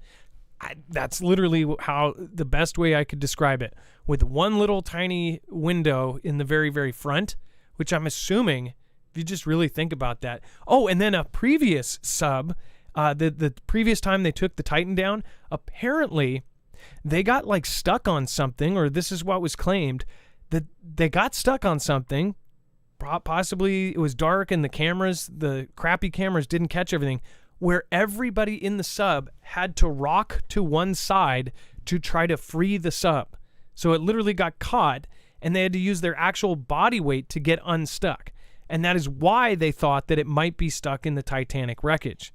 That's literally how the best way I could describe it, with one little tiny window in the very, very front, which I'm assuming If you just really think about that. Oh, and then a previous sub, the previous time they took the Titan down, apparently they got like stuck on something, or this is what was claimed, that they got stuck on something. Possibly it was dark and the crappy cameras didn't catch everything, where everybody in the sub had to rock to one side to try to free the sub. So it literally got caught, and they had to use their actual body weight to get unstuck. And that is why they thought that it might be stuck in the Titanic wreckage.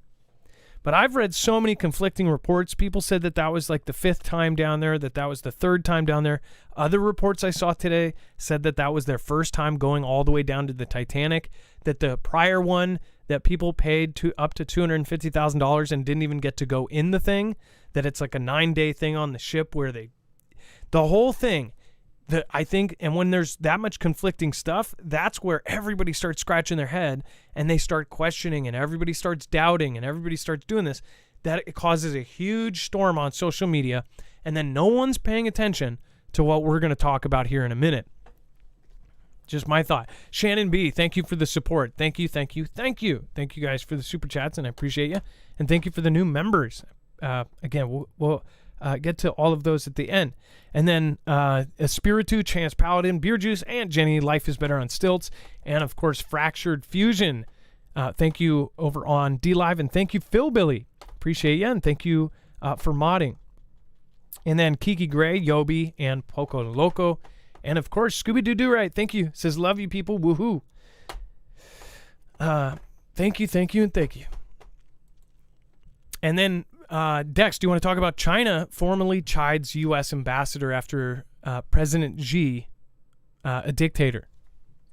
But I've read so many conflicting reports. People said that that was like the 5th time down there, that that was the 3rd time down there. Other reports I saw today said that that was their first time going all the way down to the Titanic, that the prior one that people paid to up to $250,000 and didn't even get to go in the thing, that it's like a 9-day thing on the ship where the whole thing, I think, and when there's that much conflicting stuff, that's where everybody starts scratching their head and they start questioning and everybody starts doubting and everybody starts doing this, that it causes a huge storm on social media, and then no one's paying attention to what we're going to talk about here in a minute. Just my thought. Shannon B., thank you for the support. Thank you. Thank you guys for the super chats, and I appreciate you. And thank you for the new members. Again, we'll get to all of those at the end. And then Espiritu, Chance Paladin, Beer Juice, and Jenny, Life is Better on Stilts. And, of course, Fractured Fusion. Thank you over on DLive. And thank you, Phil Billy. Appreciate you. And thank you for modding. And then Kiki Gray, Yobi, and Poco Loco. And, of course, Scooby-Doo Right. Thank you. Says, love you, people. Woohoo. Thank you, and thank you. And then, Dex, do you want to talk about China formally chides U.S. ambassador after President Xi, a dictator?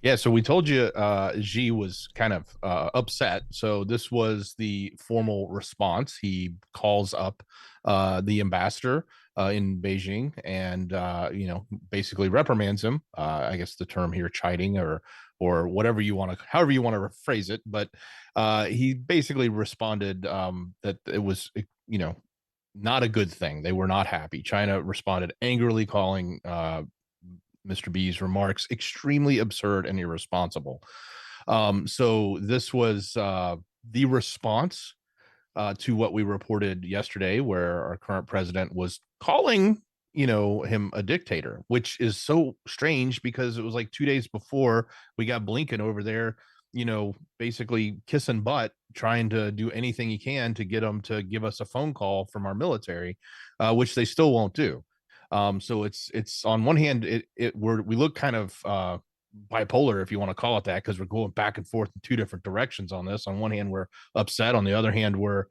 Yeah, so we told you Xi was kind of upset. So this was the formal response. He calls up the ambassador in Beijing and, basically reprimands him. I guess the term here, chiding or whatever you want to, however you want to phrase it. But he basically responded that it was, not a good thing. They were not happy. China responded angrily, calling Mr. B's remarks extremely absurd and irresponsible. So this was the response to what we reported yesterday, where our current president was calling, him a dictator, which is so strange because it was like 2 days before we got Blinken over there, basically kissing butt, trying to do anything he can to get him to give us a phone call from our military, which they still won't do. So it's on one hand, we look kind of bipolar, if you want to call it that, because we're going back and forth in 2 different directions on this. On one hand, we're upset. On the other hand, we're,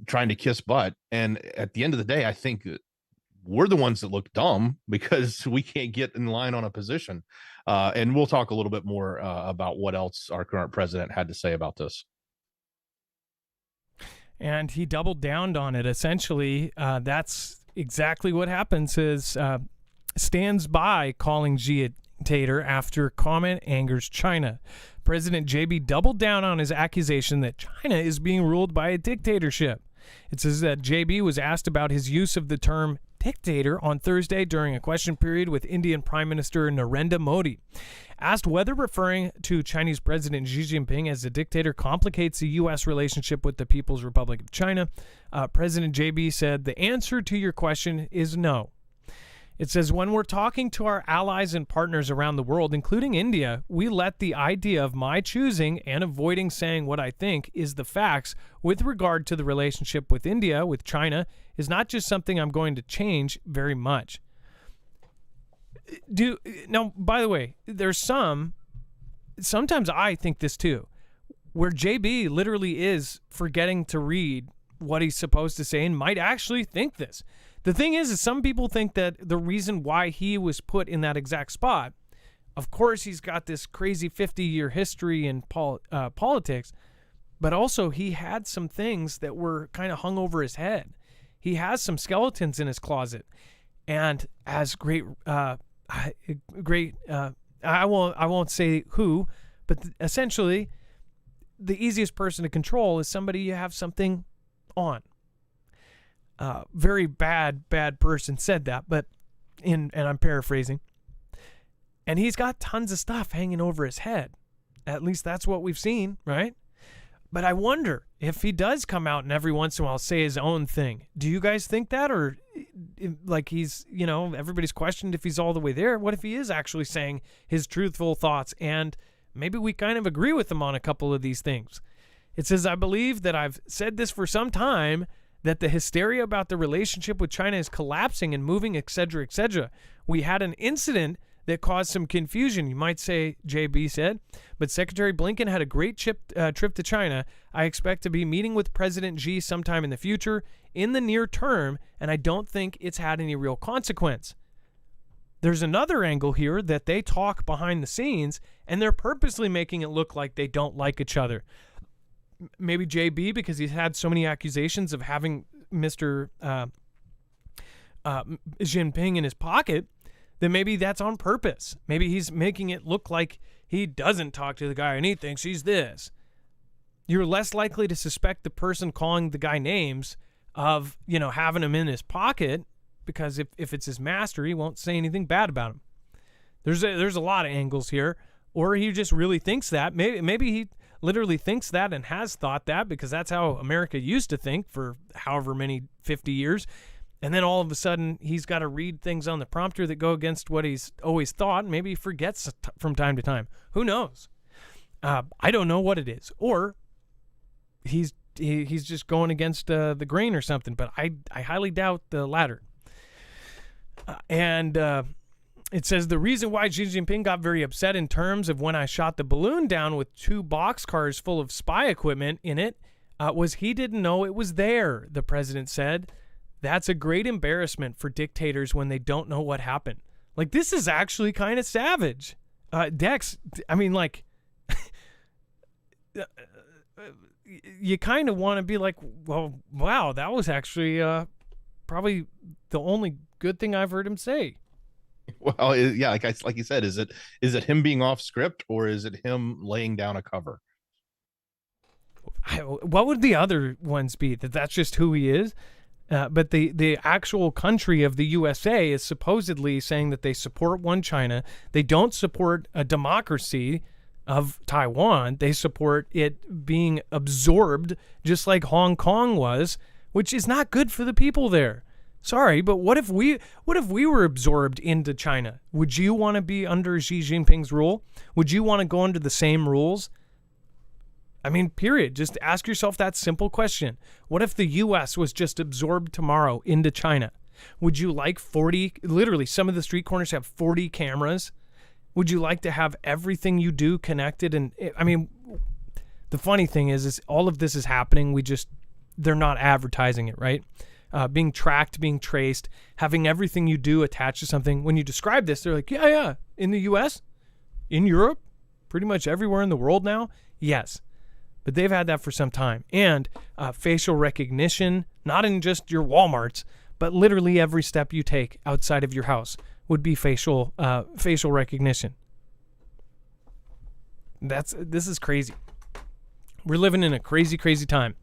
trying to kiss butt. And at the end of the day, I think we're the ones that look dumb because we can't get in line on a position. And we'll talk a little bit more about what else our current president had to say about this. And he doubled down on it. Essentially, that's exactly what happens, is stands by calling Xi a dictator after comment angers China. President JB doubled down on his accusation that China is being ruled by a dictatorship. It says that JB was asked about his use of the term dictator on Thursday during a question period with Indian Prime Minister Narendra Modi. Asked whether referring to Chinese President Xi Jinping as a dictator complicates the U.S. relationship with the People's Republic of China, President JB said, "The answer to your question is no." It says, when we're talking to our allies and partners around the world, including India, we let the idea of my choosing and avoiding saying what I think is the facts with regard to the relationship with India, with China, is not just something I'm going to change very much. Now, by the way, there's sometimes I think this too, where JB literally is forgetting to read what he's supposed to say and might actually think this. The thing is some people think that the reason why he was put in that exact spot, of course, he's got this crazy 50-year history in politics, but also he had some things that were kind of hung over his head. He has some skeletons in his closet, and as I won't say who, but essentially, the easiest person to control is somebody you have something on. Very bad person said that, but and I'm paraphrasing. And he's got tons of stuff hanging over his head. At least that's what we've seen, right? But I wonder if he does come out and every once in a while say his own thing. Do you guys think that? Or like he's, everybody's questioned if he's all the way there. What if he is actually saying his truthful thoughts and maybe we kind of agree with him on a couple of these things? It says, I believe that I've said this for some time, that the hysteria about the relationship with China is collapsing and moving, etc., etc. We had an incident that caused some confusion, you might say, JB said. But Secretary Blinken had a great trip to China. I expect to be meeting with President Xi sometime in the future, in the near term, and I don't think it's had any real consequence. There's another angle here that they talk behind the scenes, and they're purposely making it look like they don't like each other. Maybe JB, because he's had so many accusations of having Mr. Jinping in his pocket, then maybe that's on purpose. Maybe he's making it look like he doesn't talk to the guy and he thinks he's this. You're less likely to suspect the person calling the guy names of, having him in his pocket, because if it's his master, he won't say anything bad about him. There's a lot of angles here. Or he just really thinks that. Maybe he literally thinks that and has thought that, because that's how America used to think for however many 50 years. And then all of a sudden, he's got to read things on the prompter that go against what he's always thought. Maybe he forgets from time to time. Who knows? I don't know what it is. Or he's just going against the grain or something. But I highly doubt the latter. It says the reason why Xi Jinping got very upset in terms of when I shot the balloon down with 2 boxcars full of spy equipment in it was he didn't know it was there, the president said. That's a great embarrassment for dictators when they don't know what happened. Like, this is actually kind of savage. Dex, I mean, like, you kind of want to be like, well, wow, that was actually probably the only good thing I've heard him say. Well, yeah, like you said, is it him being off script, or is it him laying down a cover? What would the other ones be? That's just who he is? But the actual country of the USA is supposedly saying that they support one China. They don't support a democracy of Taiwan. They support it being absorbed just like Hong Kong was, which is not good for the people there. Sorry, but what if we were absorbed into China? Would you want to be under Xi Jinping's rule? Would you want to go under the same rules? I mean, period. Just ask yourself that simple question. What if the U.S. was just absorbed tomorrow into China? Would you like 40, literally some of the street corners have 40 cameras? Would you like to have everything you do connected? And I mean, the funny thing is all of this is happening. They're not advertising it, right? Being tracked, being traced, having everything you do attached to something. When you describe this, they're like, yeah, in the U.S., in Europe, pretty much everywhere in the world now, yes. But they've had that for some time. And facial recognition, not in just your Walmarts, but literally every step you take outside of your house would be facial recognition. This is crazy. We're living in a crazy, crazy time.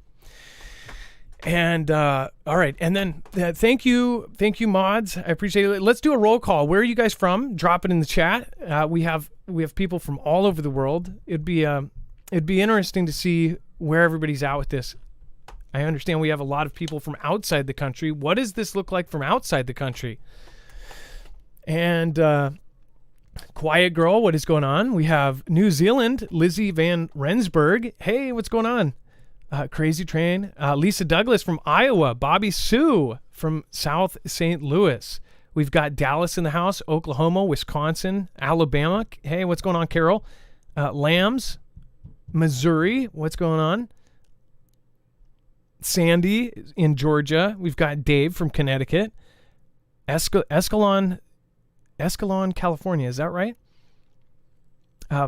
And all right, and then thank you, mods. I appreciate it. Let's do a roll call. Where are you guys from? Drop it in the chat. We have people from all over the world. It'd be interesting to see where everybody's at with this. I understand we have a lot of people from outside the country. What does this look like from outside the country? And Quiet Girl, what is going on? We have New Zealand, Lizzie Van Rensburg. Hey, what's going on? Crazy Train. Lisa Douglas from Iowa. Bobby Sue from South St. Louis. We've got Dallas in the house, Oklahoma, Wisconsin, Alabama. Hey, what's going on, Carol? Lambs, Missouri. What's going on? Sandy in Georgia. We've got Dave from Connecticut. Escalon, California. Is that right?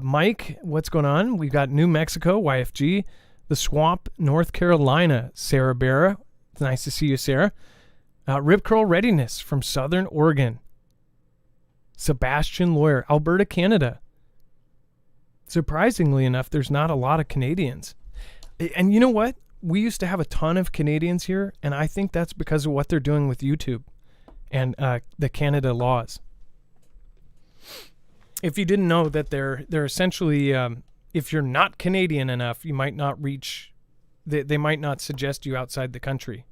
Mike, what's going on? We've got New Mexico, YFG. The Swamp, North Carolina, Sarah Barra. It's nice to see you, Sarah. Rip Curl Readiness from Southern Oregon. Sebastian Lawyer, Alberta, Canada. Surprisingly enough, there's not a lot of Canadians. And you know what? We used to have a ton of Canadians here, and I think that's because of what they're doing with YouTube and the Canada laws. If you didn't know that they're essentially, if you're not Canadian enough, you might not reach. They might not suggest you outside the country.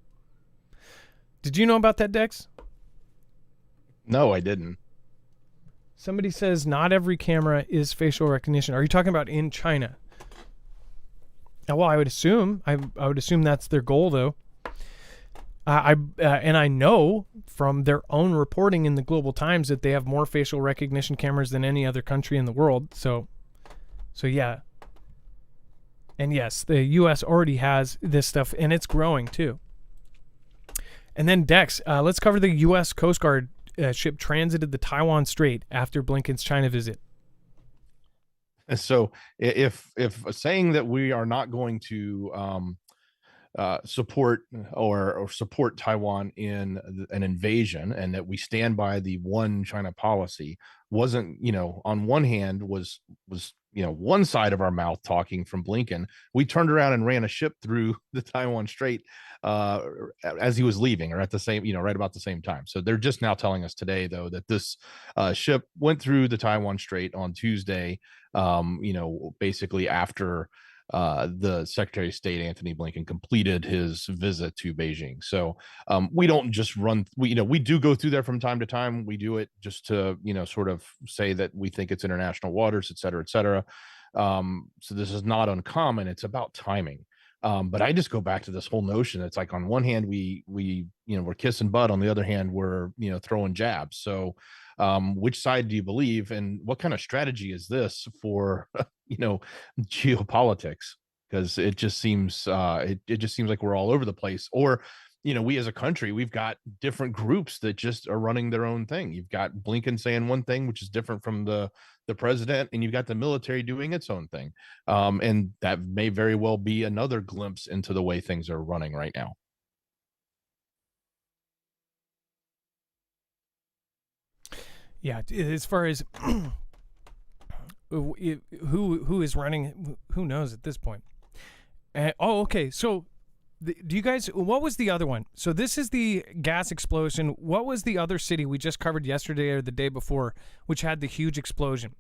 Did you know about that, Dex? No, I didn't. Somebody says not every camera is facial recognition. Are you talking about in China? Well, I would assume. I would assume that's their goal, though. And I know from their own reporting in the Global Times that they have more facial recognition cameras than any other country in the world. So yeah. And yes, the U.S. already has this stuff, and it's growing too. And then Dex, let's cover the U.S. Coast Guard ship transited the Taiwan Strait after Blinken's China visit. So if saying that we are not going to support or support Taiwan in an invasion and that we stand by the one China policy wasn't, on one hand was one side of our mouth talking from Blinken, we turned around and ran a ship through the Taiwan Strait as he was leaving, or at the same, right about the same time. So they're just now telling us today, though, that this ship went through the Taiwan Strait on Tuesday, basically after the Secretary of State Antony Blinken completed his visit to Beijing. So we don't just run, we do go through there from time to time. We do it just to sort of say that we think it's international waters, et cetera, et cetera. So this is not uncommon. It's about timing. But I just go back to this whole notion. It's like, on one hand, we're kissing butt. On the other hand, we're throwing jabs. So which side do you believe, and what kind of strategy is this for geopolitics? Because it just seems it just seems like we're all over the place. Or we as a country, we've got different groups that just are running their own thing. You've got Blinken saying one thing, which is different from the president, and you've got the military doing its own thing. And that may very well be another glimpse into the way things are running right now. Yeah, as far as who is running, who knows at this point. Okay. So do you guys, what was the other one? So this is the gas explosion. What was the other city we just covered yesterday or the day before, which had the huge explosion?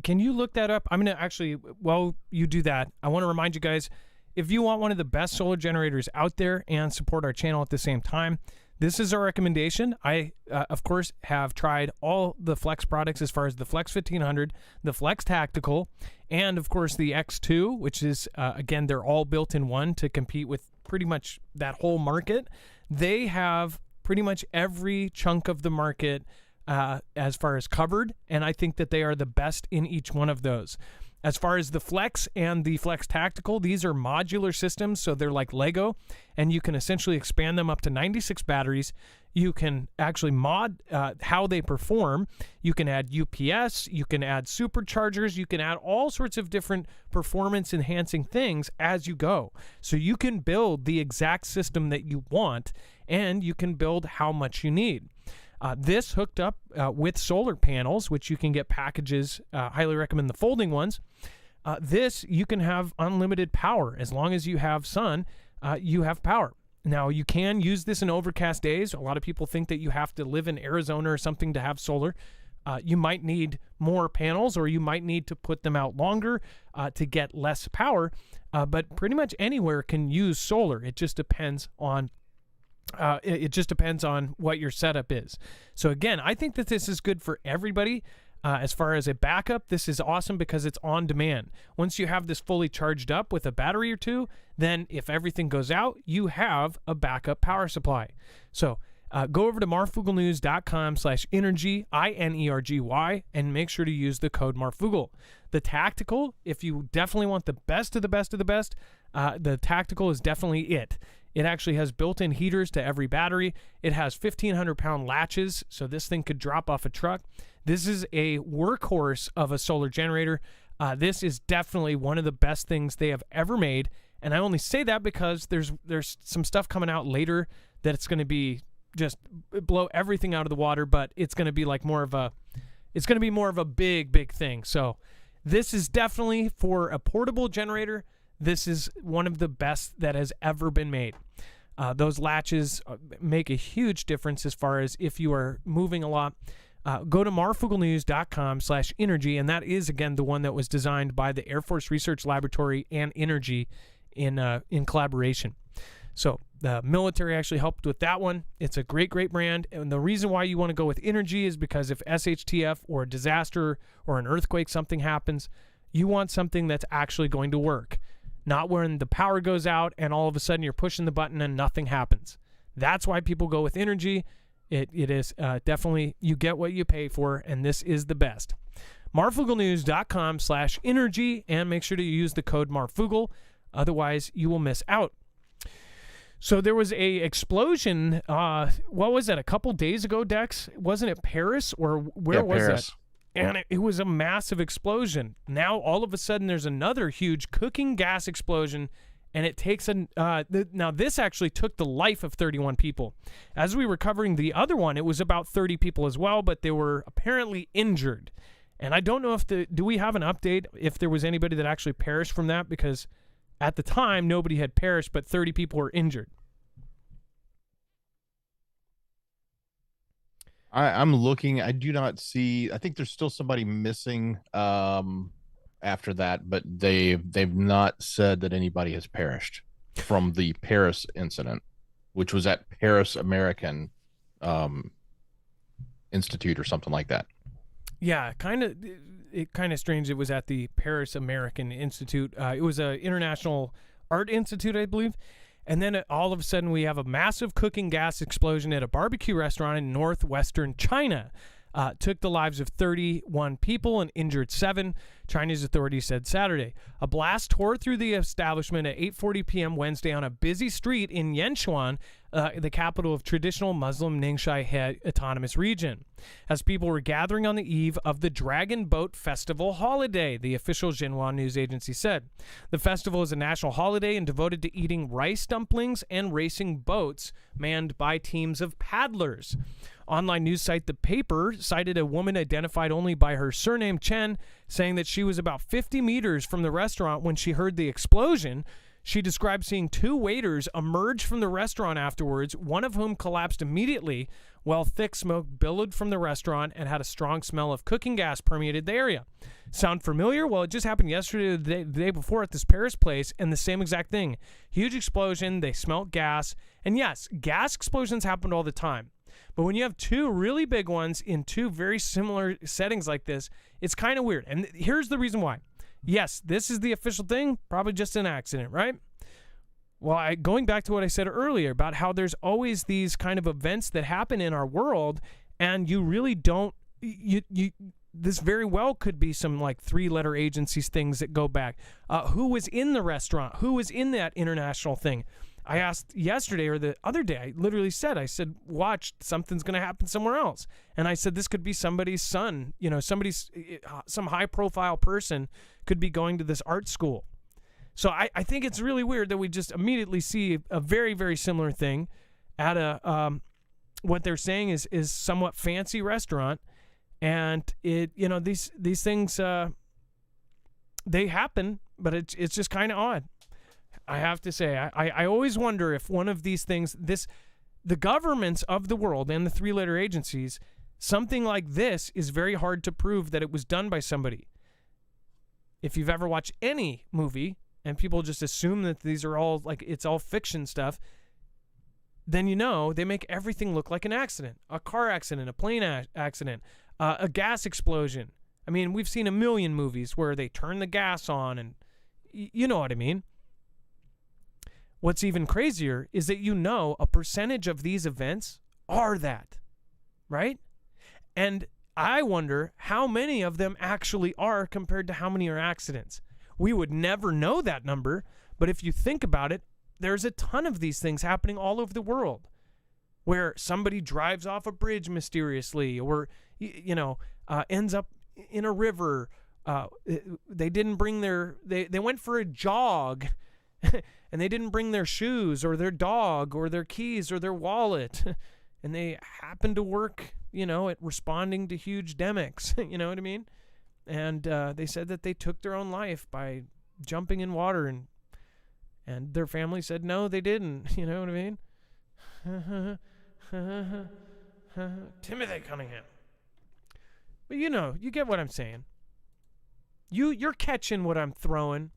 Can you look that up? I'm going to actually, while you do that, I want to remind you guys, if you want one of the best solar generators out there and support our channel at the same time, this is our recommendation. I, of course, have tried all the Flex products as far as the Flex 1500, the Flex Tactical, and, of course, the X2, which is, again, they're all built in one to compete with pretty much that whole market. They have pretty much every chunk of the market as far as covered, and I think that they are the best in each one of those. As far as the Flex and the Flex Tactical, these are modular systems, so they're like Lego, and you can essentially expand them up to 96 batteries. You can actually mod how they perform. You can add UPS, you can add superchargers, you can add all sorts of different performance-enhancing things as you go. So you can build the exact system that you want, and you can build how much you need. This hooked up with solar panels, which you can get packages. Highly recommend the folding ones. This, you can have unlimited power. As long as you have sun, you have power. Now, you can use this in overcast days. A lot of people think that you have to live in Arizona or something to have solar. You might need more panels, or you might need to put them out longer to get less power. But pretty much anywhere can use solar. It just depends on what your setup is. So again, I think that this is good for everybody. As far as a backup, this is awesome because it's on demand. Once you have this fully charged up with a battery or two, then if everything goes out, you have a backup power supply. So go over to marfooglenews.com/energy, INERGY, and make sure to use the code Marfoogle. The Tactical, if you definitely want the best of the best of the best, the Tactical is definitely it. It actually has built-in heaters to every battery. It has 1,500-pound latches, so this thing could drop off a truck. This is a workhorse of a solar generator. This is definitely one of the best things they have ever made, and I only say that because there's some stuff coming out later that it's going to be just blow everything out of the water, but it's going to be like more of a big thing. So this is definitely for a portable generator. This is one of the best that has ever been made. Those latches make a huge difference as far as if you are moving a lot. Go to marfugglenews.com/energy, and that is, again, the one that was designed by the Air Force Research Laboratory and Energy in collaboration. So the military actually helped with that one. It's a great, great brand. And the reason why you want to go with Energy is because if SHTF or a disaster or an earthquake, something happens, you want something that's actually going to work. Not when the power goes out and all of a sudden you're pushing the button and nothing happens. That's why people go with Energy. It is definitely, you get what you pay for, and this is the best. marfugglenews.com/energy, and make sure to use the code Marfoogle. Otherwise, you will miss out. So there was a explosion, what was that, a couple days ago, Dex? Wasn't it Paris, or where was Paris. that? And it was a massive explosion. Now, all of a sudden, there's another huge cooking gas explosion, and it takes now this actually took the life of 31 people. As we were covering the other one, it was about 30 people as well, but they were apparently injured. And I don't know if do we have an update if there was anybody that actually perished from that, because at the time, nobody had perished, but 30 people were injured. I'm looking. I do not see. I think there's still somebody missing after that, but they've not said that anybody has perished from the Paris incident, which was at Paris American Institute or something like that. Yeah, kind of strange. It was at the Paris American Institute. It was an international art institute, I believe. And then all of a sudden we have a massive cooking gas explosion at a barbecue restaurant in northwestern China. Took the lives of 31 people and injured 7, Chinese authorities said Saturday. A blast tore through the establishment at 8:40 p.m. Wednesday on a busy street in Yenchuan, the capital of traditional Muslim Ningxia He Autonomous Region, as people were gathering on the eve of the Dragon Boat Festival holiday, the official Xinhua news agency said. The festival is a national holiday and devoted to eating rice dumplings and racing boats manned by teams of paddlers. Online news site The Paper cited a woman identified only by her surname Chen, saying that she was about 50 meters from the restaurant when she heard the explosion. She described seeing 2 waiters emerge from the restaurant afterwards, one of whom collapsed immediately, while thick smoke billowed from the restaurant and had a strong smell of cooking gas permeated the area. Sound familiar? Well, it just happened yesterday or the day before at this Paris place, and the same exact thing. Huge explosion, they smelt gas, and yes, gas explosions happened all the time. But when you have 2 really big ones in 2 very similar settings like this, it's kind of weird. And here's the reason why. Yes, this is the official thing, probably just an accident, right? Well, going back to what I said earlier about how there's always these kind of events that happen in our world, and you really don't, this very well could be some like 3-letter agencies things that go back. Who was in the restaurant? Who was in that international thing? I asked yesterday or the other day, I literally said, watch, something's going to happen somewhere else. And I said, this could be somebody's son, some high profile person could be going to this art school. So I think it's really weird that we just immediately see a very, very similar thing at what they're saying is somewhat fancy restaurant. And these things, they happen, but it's just kind of odd. I have to say, I always wonder if one of these things, the governments of the world and the 3-letter agencies, something like this is very hard to prove that it was done by somebody. If you've ever watched any movie and people just assume that these are all like it's all fiction stuff, then they make everything look like an accident, a car accident, a plane accident, a gas explosion. I mean, we've seen a million movies where they turn the gas on and you know what I mean. What's even crazier is that a percentage of these events are that, right? And I wonder how many of them actually are compared to how many are accidents. We would never know that number, but if you think about it, there's a ton of these things happening all over the world where somebody drives off a bridge mysteriously or, ends up in a river. They didn't bring they went for a jog and they didn't bring their shoes or their dog or their keys or their wallet. And they happened to work, at responding to huge demics. You know what I mean? And they said that they took their own life by jumping in water, and their family said, no, they didn't. You know what I mean? Timothy Cunningham. But you get what I'm saying. You're catching what I'm throwing.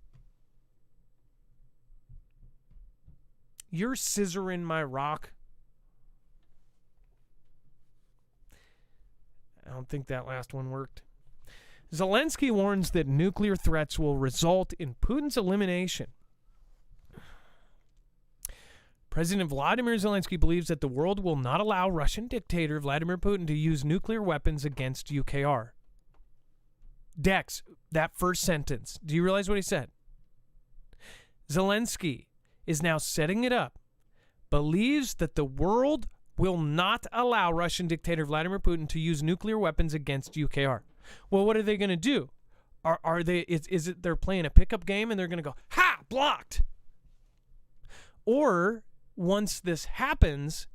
You're scissoring my rock. I don't think that last one worked. Zelensky warns that nuclear threats will result in Putin's elimination. President Vladimir Zelensky believes that the world will not allow Russian dictator Vladimir Putin to use nuclear weapons against UKR. Dex, that first sentence. Do you realize what he said? Zelensky is now setting it up, believes that the world will not allow Russian dictator Vladimir Putin to use nuclear weapons against UKR. Well, what are they going to do? Are they? Is it they're playing a pickup game and they're going to go, ha, blocked? Or once this happens,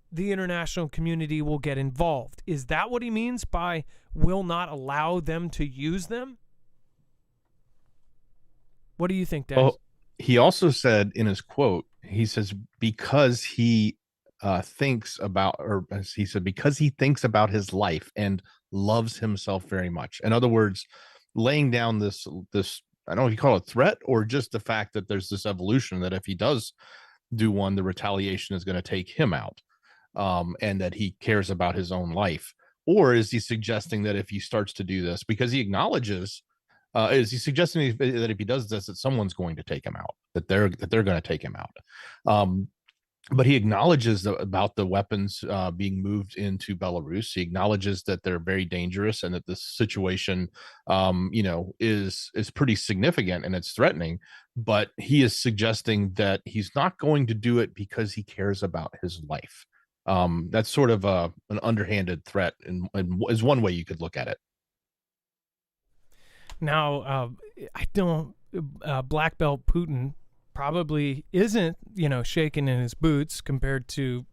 the international community will get involved. Is that what he means by will not allow them to use them? What do you think, Dennis? Well, he also said in his quote, he says, because he thinks about, or as he said, because he thinks about his life and loves himself very much. In other words, laying down this, I don't know if you call it threat or just the fact that there's this evolution that if he does do one, the retaliation is going to take him out, and that he cares about his own life. Or is he suggesting that if he starts to do this, because he acknowledges, is he suggesting that if he does this, that someone's going to take him out, that they're going to take him out? But he acknowledges about the weapons being moved into Belarus. He acknowledges that they're very dangerous and that this situation, is pretty significant and it's threatening. But he is suggesting that he's not going to do it because he cares about his life. That's sort of an underhanded threat, and is one way you could look at it. Now, I don't. Black belt Putin probably isn't, shaking in his boots compared to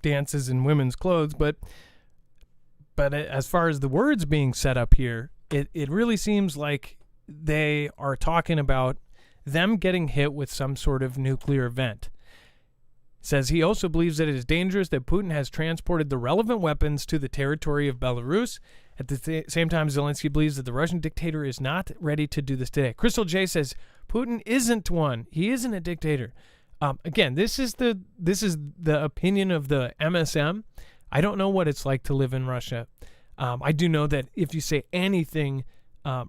dances in women's clothes, but as far as the words being set up here, it really seems like they are talking about them getting hit with some sort of nuclear event. Says he also believes that it is dangerous that Putin has transported the relevant weapons to the territory of Belarus. At the same time, Zelensky believes that the Russian dictator is not ready to do this today. Crystal J says Putin isn't one. He isn't a dictator. Again, this is the opinion of the MSM. I don't know what it's like to live in Russia. I do know that if you say anything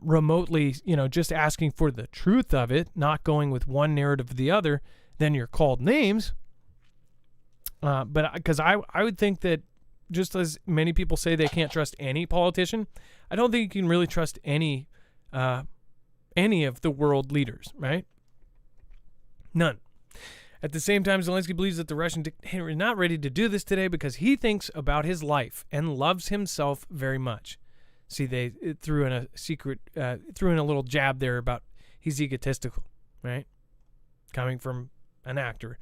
remotely, just asking for the truth of it, not going with one narrative or the other, then you're called names. But because I would think that just as many people say they can't trust any politician, I don't think you can really trust any of the world leaders, right? None. At the same time, Zelensky believes that the Russian dictator is not ready to do this today because he thinks about his life and loves himself very much. See, they threw in a little jab there about he's egotistical, right? Coming from an actor.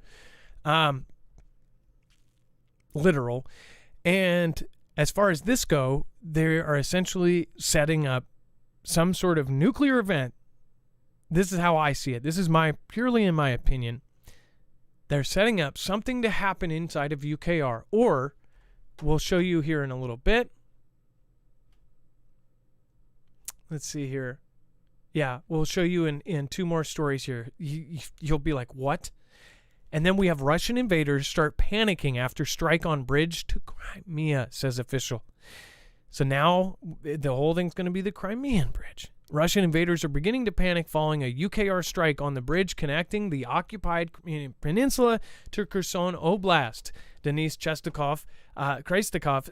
Literal. And as far as this go, they are essentially setting up some sort of nuclear event. This is how I see it. This is purely in my opinion. They're setting up something to happen inside of UKR, or we'll show you here in a little bit. Let's see here. Yeah, we'll show you in two more stories here. You'll be like, what? And then we have Russian invaders start panicking after strike on bridge to Crimea, says official. So now the whole thing's going to be the Crimean bridge. Russian invaders are beginning to panic following a UKR strike on the bridge connecting the occupied Crimean Peninsula to Kherson Oblast. Denis Chestakov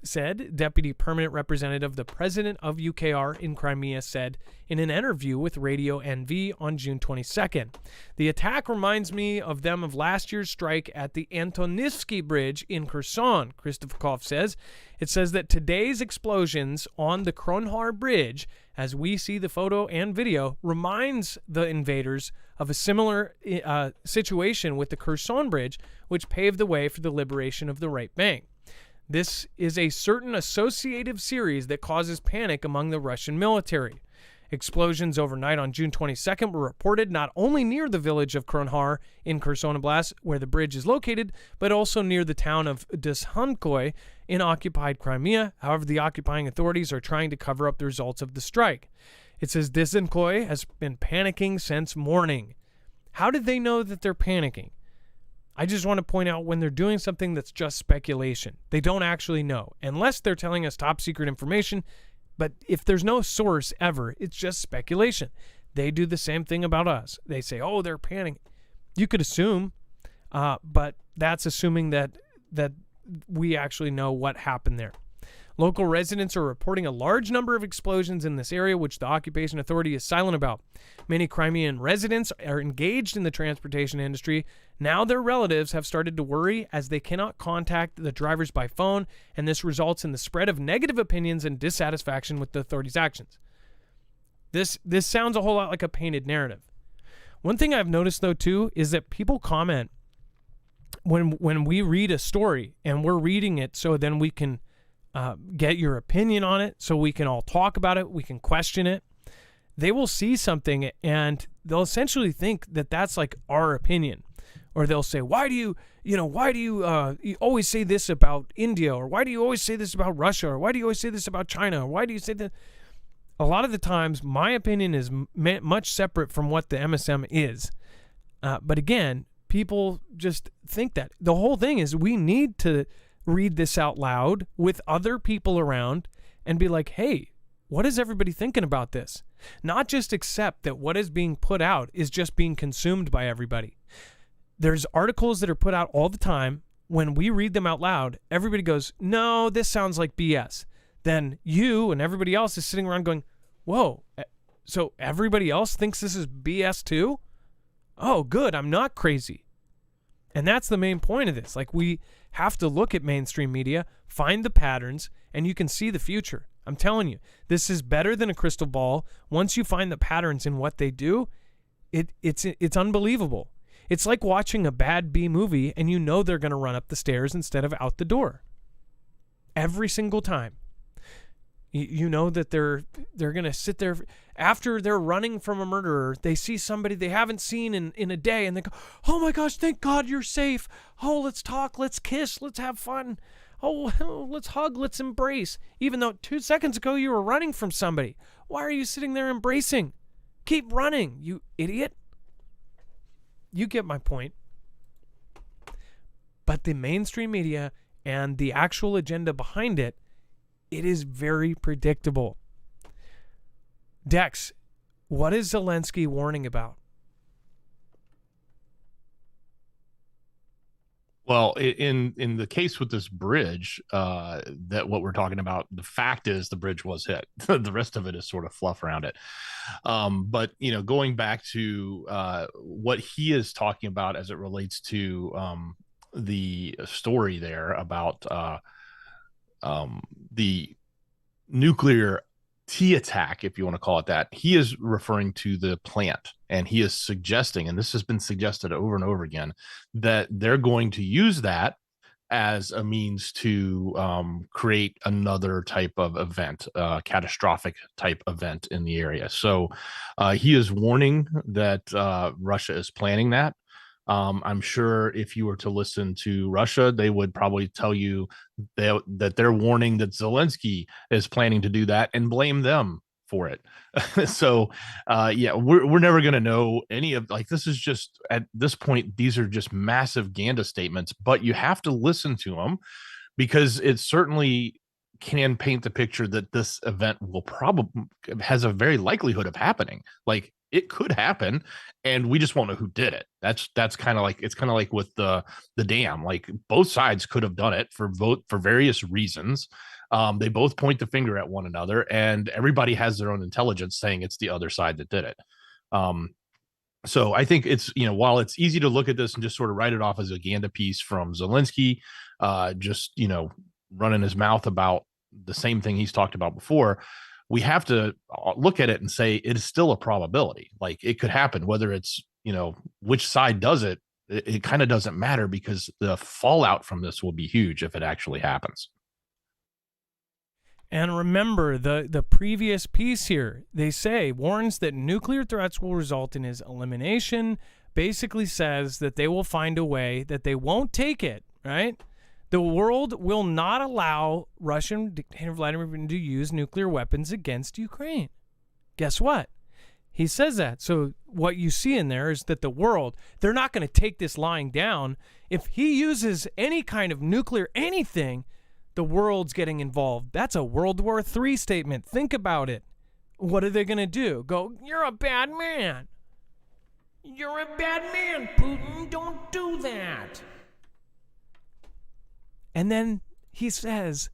said, deputy permanent representative, the president of UKR in Crimea, said in an interview with Radio NV on June 22nd. The attack reminds me of them of last year's strike at the Antonivsky Bridge in Kherson, Christopher says. It says that today's explosions on the Kronhar Bridge, as we see the photo and video, reminds the invaders of a similar situation with the Kherson Bridge, which paved the way for the liberation of the right bank. This is a certain associative series that causes panic among the Russian military. Explosions overnight on June 22nd were reported not only near the village of Kronhar in Kherson Oblast, where the bridge is located, but also near the town of Dyshankoy in occupied Crimea. However, the occupying authorities are trying to cover up the results of the strike. It says Dyshankoy has been panicking since morning. How did they know that they're panicking? I just want to point out when they're doing something that's just speculation. They don't actually know, unless they're telling us top secret information. But if there's no source ever, it's just speculation. They do the same thing about us. They say, oh, they're panicking. You could assume, but that's assuming that we actually know what happened there. Local residents are reporting a large number of explosions in this area, which the occupation authority is silent about. Many Crimean residents are engaged in the transportation industry. Now their relatives have started to worry as they cannot contact the drivers by phone, and this results in the spread of negative opinions and dissatisfaction with the authorities' actions. This sounds a whole lot like a painted narrative. One thing I've noticed, though, too, is that people comment when we read a story, and we're reading it so then we can get your opinion on it, so we can all talk about it, we can question it. They will see something and they'll essentially think that that's like our opinion, or they'll say, why do you always say this about India, or why do you always say this about Russia, or why do you always say this about China, or why do you say that? A lot of the times my opinion is much separate from what the MSM is, but again, people just think that. The whole thing is we need to read this out loud with other people around and be like, hey, what is everybody thinking about this? Not just accept that what is being put out is just being consumed by everybody. There's articles that are put out all the time. When we read them out loud, everybody goes, no, this sounds like BS. Then you and everybody else is sitting around going, whoa, so everybody else thinks this is BS too? Oh, good, I'm not crazy. And that's the main point of this. Like, we have to look at mainstream media, find the patterns, and you can see the future. I'm telling you, this is better than a crystal ball. Once you find the patterns in what they do, it's unbelievable. It's like watching a bad B movie and you know they're going to run up the stairs instead of out the door. Every single time. You know that they're going to sit there after they're running from a murderer. They see somebody they haven't seen in a day, and they go, oh my gosh, thank God you're safe. Oh, let's talk, let's kiss, let's have fun. Oh, let's hug, let's embrace. Even though 2 seconds ago you were running from somebody. Why are you sitting there embracing? Keep running, you idiot. You get my point. But the mainstream media and the actual agenda behind it, it is very predictable. Dex, what is Zelensky warning about? Well, in the case with this bridge, that what we're talking about, the fact is the bridge was hit. The rest of it is sort of fluff around it. But going back to what he is talking about as it relates to the story there about the nuclear T attack, if you want to call it that, he is referring to the plant, and he is suggesting, and this has been suggested over and over again, that they're going to use that as a means to create another type of event, catastrophic type event in the area. So he is warning that Russia is planning that. I'm sure if you were to listen to Russia, they would probably tell you that they're warning that Zelensky is planning to do that and blame them for it. So, we're never going to know any of, like, this is just, at this point, these are just massive Ganda statements, but you have to listen to them because it certainly can paint the picture that this event will probably has a very likelihood of happening. Like, it could happen, and we just won't know who did it. That's kind of like, it's kind of like with the dam. Like, both sides could have done it for various reasons. They both point the finger at one another, and everybody has their own intelligence saying it's the other side that did it. So I think it's, while it's easy to look at this and just sort of write it off as a Ganda piece from Zelensky, just running his mouth about the same thing he's talked about before, we have to look at it and say it is still a probability. Like, it could happen, whether it's, which side does it, it kind of doesn't matter, because the fallout from this will be huge if it actually happens. And remember the previous piece here. They say warns that nuclear threats will result in his elimination. Basically says that they will find a way that they won't take it, right? The world will not allow Russian dictator Vladimir Putin to use nuclear weapons against Ukraine. Guess what? He says that. So what you see in there is that the world, they're not going to take this lying down. If he uses any kind of nuclear anything, the world's getting involved. That's a World War III statement. Think about it. What are they going to do? Go, you're a bad man. You're a bad man, Putin. Don't do that. And then he says,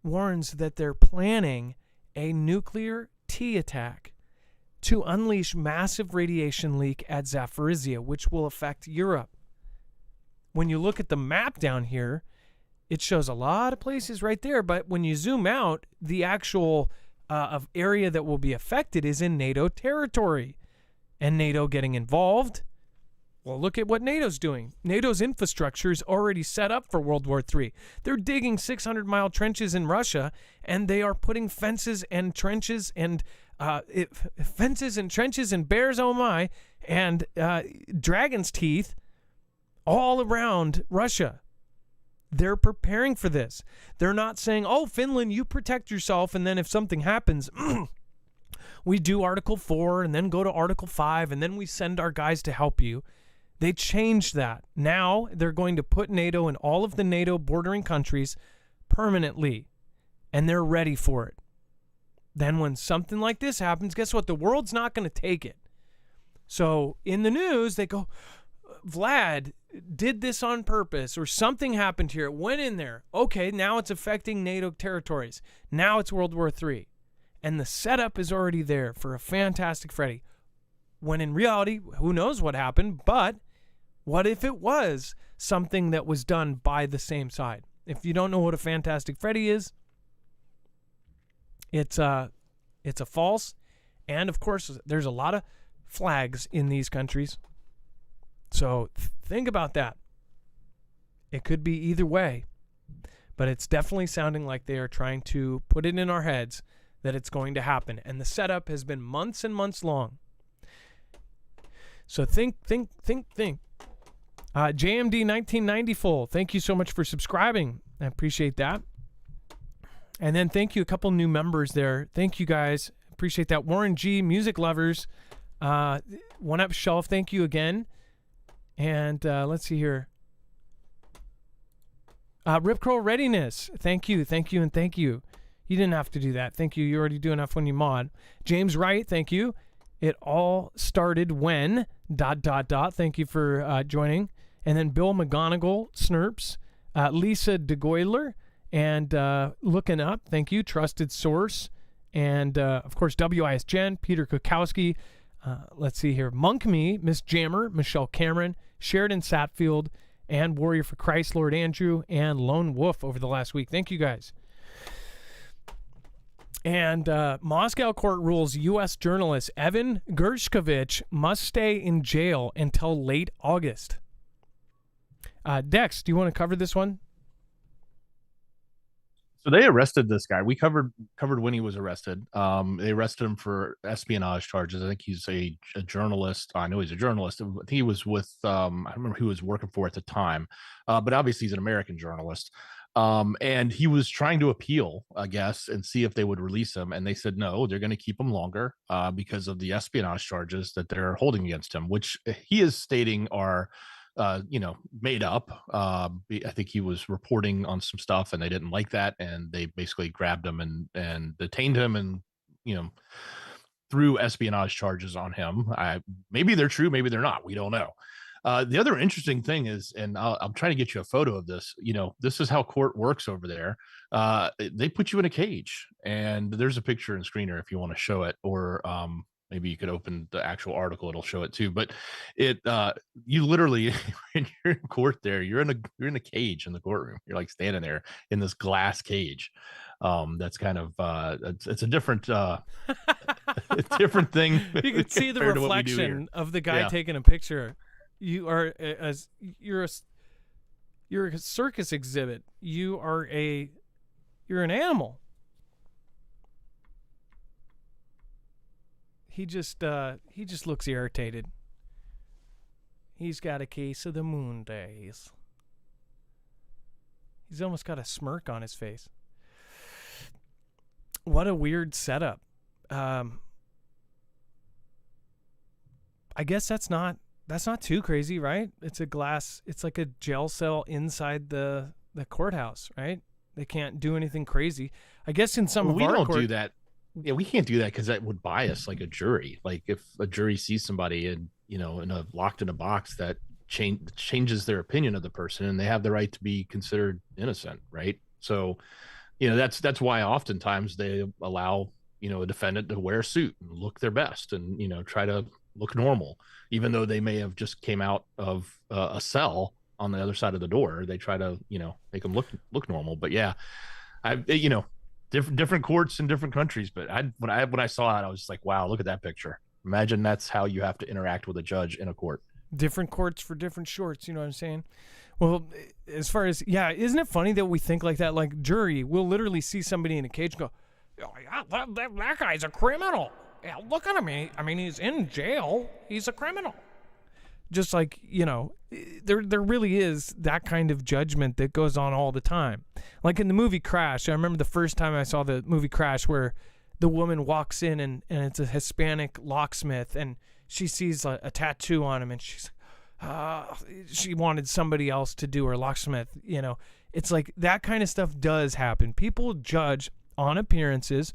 warns that they're planning a nuclear T attack to unleash massive radiation leak at Zaporizhzhia, which will affect Europe. When you look at the map down here, it shows a lot of places right there, but when you zoom out, the actual of area that will be affected is in NATO territory. And NATO getting involved. Well, look at what NATO's doing. NATO's infrastructure is already set up for World War III. They're digging 600-mile trenches in Russia, and they are putting fences and trenches and bears, oh my, and dragon's teeth all around Russia. They're preparing for this. They're not saying, oh, Finland, you protect yourself, and then if something happens, we do Article 4 and then go to Article 5, and then we send our guys to help you. They changed that. Now they're going to put NATO in all of the NATO bordering countries permanently, and they're ready for it. Then when something like this happens, guess what? The world's not going to take it. So in the news, they go, Vlad did this on purpose, or something happened here. It went in there. Okay, now it's affecting NATO territories. Now it's World War III. And the setup is already there for a fantastic Freddy. When in reality, who knows what happened, but what if it was something that was done by the same side? If you don't know what a Fantastic Freddy is, it's a false, and of course, there's a lot of flags in these countries. So think about that. It could be either way, but it's definitely sounding like they are trying to put it in our heads that it's going to happen, and the setup has been months and months long. So think. JMD 1994, thank you so much for subscribing. I appreciate that. And then thank you, a couple new members there. Thank you guys. Appreciate that. Warren G, Music Lovers, One Up Shelf, thank you again. And let's see here. Rip Curl Readiness, thank you, and thank you. You didn't have to do that. Thank you. You already do enough when you mod. James Wright, thank you. It all started when ... Thank you for joining. And then Bill McGonigal, Snurps, Lisa DeGoyler, and Looking Up, thank you. Trusted Source, and of course WIS Jen, Peter Kukowski. Let's see here. Monk Me, Miss Jammer, Michelle Cameron, Sheridan Satfield, and Warrior for Christ, Lord Andrew, and Lone Wolf over the last week. Thank you guys. And Moscow court rules U.S. journalist Evan Gershkovich must stay in jail until late August. Dex, do you want to cover this one? So they arrested this guy. We covered when he was arrested. They arrested him for espionage charges. I think he's a journalist. I know he's a journalist. I think he was with, I don't remember who he was working for at the time, but obviously he's an American journalist. And he was trying to appeal, I guess, and see if they would release him. And they said, no, they're going to keep him longer because of the espionage charges that they're holding against him, which he is stating are, made up. I think he was reporting on some stuff and they didn't like that. And they basically grabbed him and detained him and, threw espionage charges on him. Maybe they're true. Maybe they're not. We don't know. The other interesting thing is, and I'm trying to get you a photo of this, this is how court works over there. They put you in a cage, and there's a picture and screener if you want to show it, or maybe you could open the actual article. It'll show it too, but you literally, when you're in court there, you're in a cage in the courtroom. You're like standing there in this glass cage. That's kind of, it's a different, a different thing. You can see the reflection of the guy taking a picture. You're a circus exhibit. You are a You're an animal. He just looks irritated. He's got a case of the moon days. He's almost got a smirk on his face. What a weird setup. I guess that's not too crazy, right? It's like a jail cell inside the courthouse, right? They can't do anything crazy. I guess in some we don't do that. Yeah, we can't do that because that would bias like a jury. Like if a jury sees somebody and locked in a box, that changes their opinion of the person, and they have the right to be considered innocent, right? So, that's why oftentimes they allow a defendant to wear a suit and look their best and try to look normal, even though they may have just came out of a cell on the other side of the door. They try to make them look normal. But yeah, different courts in different countries. But when I saw it, I was just like, wow, look at that picture. Imagine that's how you have to interact with a judge in a court. Different courts for different shorts. You know what I'm saying? Well, as far as, isn't it funny that we think like that? Like jury, we'll literally see somebody in a cage and go, oh, yeah, that guy's a criminal. Yeah, look at him. I mean, he's in jail. He's a criminal. Just like, there really is that kind of judgment that goes on all the time. Like in the movie Crash, I remember the first time I saw the movie Crash where the woman walks in and it's a Hispanic locksmith and she sees a tattoo on him and she's she wanted somebody else to do her locksmith. It's like that kind of stuff does happen. People judge on appearances.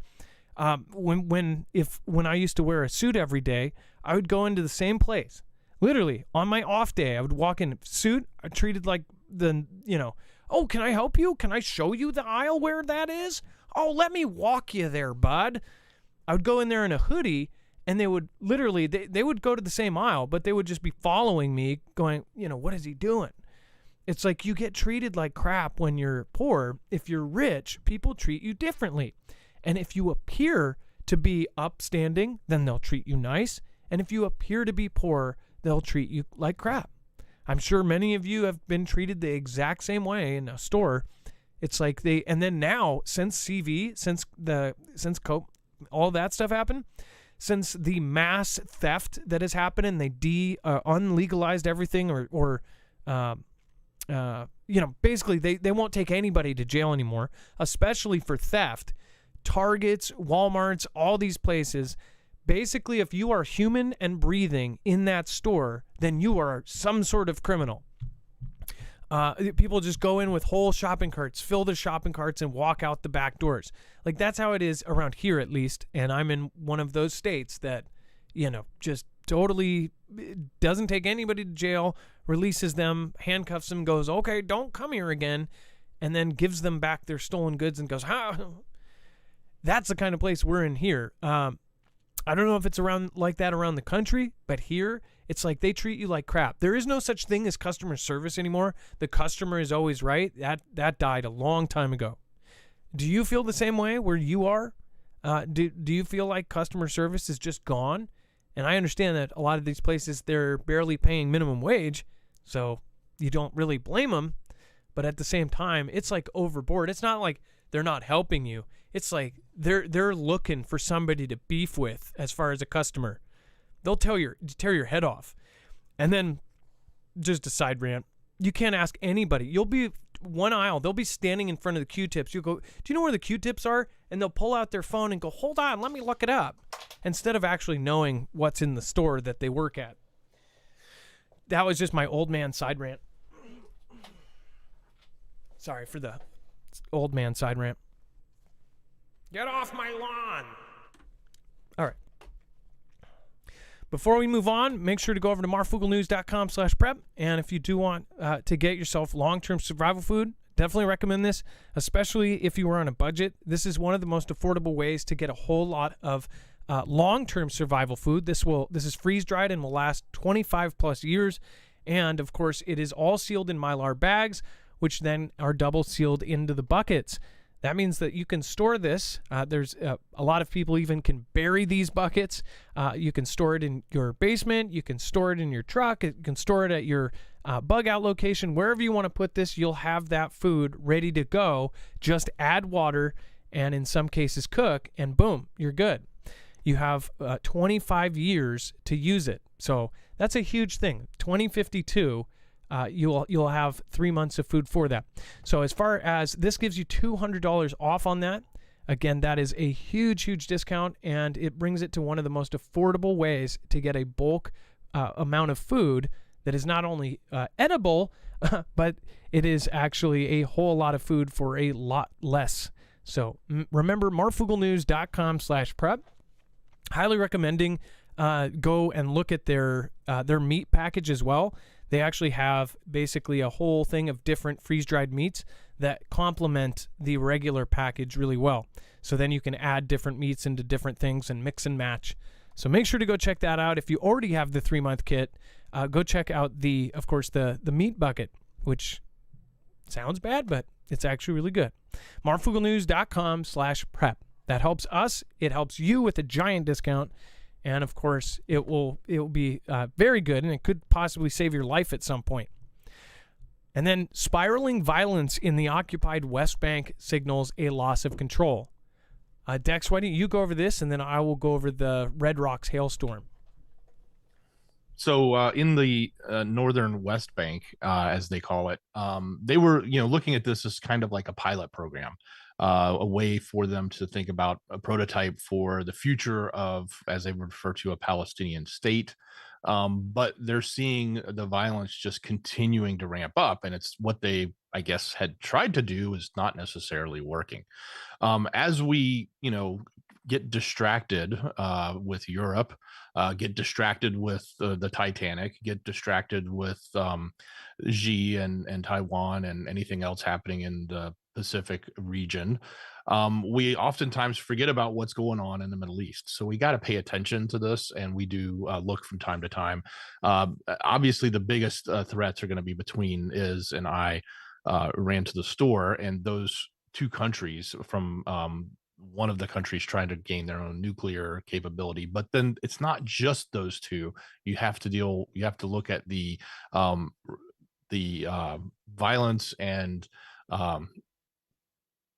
When I used to wear a suit every day, I would go into the same place. Literally, on my off day, I would walk in suit. I treated like oh, can I help you? Can I show you the aisle where that is? Oh, let me walk you there, bud. I would go in there in a hoodie, and they would literally, they would go to the same aisle, but they would just be following me going, what is he doing? It's like you get treated like crap when you're poor. If you're rich, people treat you differently. And if you appear to be upstanding, then they'll treat you nice. And if you appear to be poor, they'll treat you like crap. I'm sure many of you have been treated the exact same way in a store. It's like and then now, since CV, since Cope, all that stuff happened, since the mass theft that has happened and they unlegalized everything or basically they won't take anybody to jail anymore, especially for theft. Targets, Walmarts, all these places, basically if you are human and breathing in that store, then you are some sort of criminal. People just go in with whole shopping carts, fill the shopping carts, and walk out the back doors. Like that's how it is around here, at least. And I'm in one of those states that, just totally doesn't take anybody to jail, releases them, handcuffs them, goes, okay, don't come here again, and then gives them back their stolen goods and goes, That's the kind of place we're in here. I don't know if it's around like that around the country, but here it's like they treat you like crap. There is no such thing as customer service anymore. The customer is always right. That died a long time ago. Do you feel the same way where you are? Do you feel like customer service is just gone? And I understand that a lot of these places, they're barely paying minimum wage, so you don't really blame them. But at the same time, it's like overboard. It's not like they're not helping you. It's like they're looking for somebody to beef with as far as a customer. They'll tear your head off. And then, just a side rant, you can't ask anybody. You'll be one aisle. They'll be standing in front of the Q-tips. You'll go, do you know where the Q-tips are? And they'll pull out their phone and go, hold on, let me look it up. Instead of actually knowing what's in the store that they work at. That was just my old man side rant. Sorry for the old man side rant. Get off my lawn. All right. Before we move on, make sure to go over to marfooglenews.com/prep. And if you do want to get yourself long-term survival food, definitely recommend this, especially if you are on a budget. This is one of the most affordable ways to get a whole lot of long-term survival food. This is freeze-dried and will last 25 plus years. And of course, it is all sealed in Mylar bags, which then are double sealed into the buckets. That means that you can store this. There's a lot of people even can bury these buckets. You can store it in your basement. You can store it in your truck. You can store it at your bug out location. Wherever you want to put this, you'll have that food ready to go. Just add water and in some cases cook, and boom, you're good. You have 25 years to use it. So that's a huge thing. 2052. You'll have 3 months of food for that. So as far as this gives you $200 off on that, again, that is a huge, huge discount, and it brings it to one of the most affordable ways to get a bulk amount of food that is not only edible, but it is actually a whole lot of food for a lot less. So remember, marfooglenews.com/prep. Highly recommending go and look at their meat package as well. They actually have basically a whole thing of different freeze-dried meats that complement the regular package really well. So then you can add different meats into different things and mix and match. So make sure to go check that out. If you already have the 3-month kit, go check out the meat bucket, which sounds bad, but it's actually really good. marfooglenews.com/prep. That helps us. It helps you with a giant discount. And of course, it will be very good, and it could possibly save your life at some point. And then spiraling violence in the occupied West Bank signals a loss of control. Dex, why don't you go over this, and then I will go over the Red Rocks hailstorm. So in the northern West Bank, as they call it, they were looking at this as kind of like a pilot program. A way for them to think about a prototype for the future of, as they refer to, a Palestinian state. But they're seeing the violence just continuing to ramp up, and it's what they, I guess, had tried to do is not necessarily working. As we, get distracted with Europe, get distracted with the Titanic, get distracted with Xi and Taiwan and anything else happening in the Pacific region, we oftentimes forget about what's going on in the Middle East. So we got to pay attention to this, and we do look from time to time. Obviously, the biggest threats are going to be between Is and I ran to the store, and those two countries from one of the countries trying to gain their own nuclear capability. But then it's not just those two. You have to look at the violence and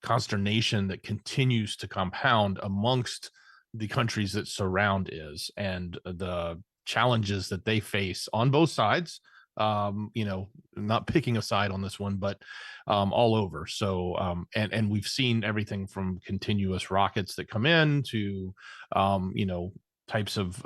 consternation that continues to compound amongst the countries that surround Is, and the challenges that they face on both sides. Not picking a side on this one, but all over. So and we've seen everything from continuous rockets that come in to types of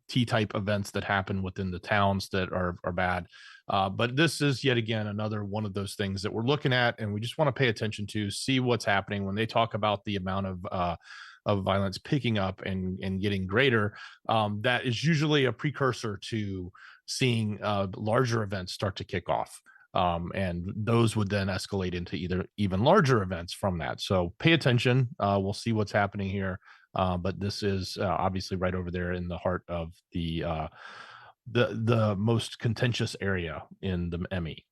T-type events that happen within the towns that are bad. But this is yet again another one of those things that we're looking at, and we just want to pay attention to, see what's happening when they talk about the amount of violence picking up and getting greater. That is usually a precursor to seeing larger events start to kick off. And those would then escalate into even larger events from that. So pay attention. We'll see what's happening here. But this is obviously right over there in the heart of the most contentious area in the ME.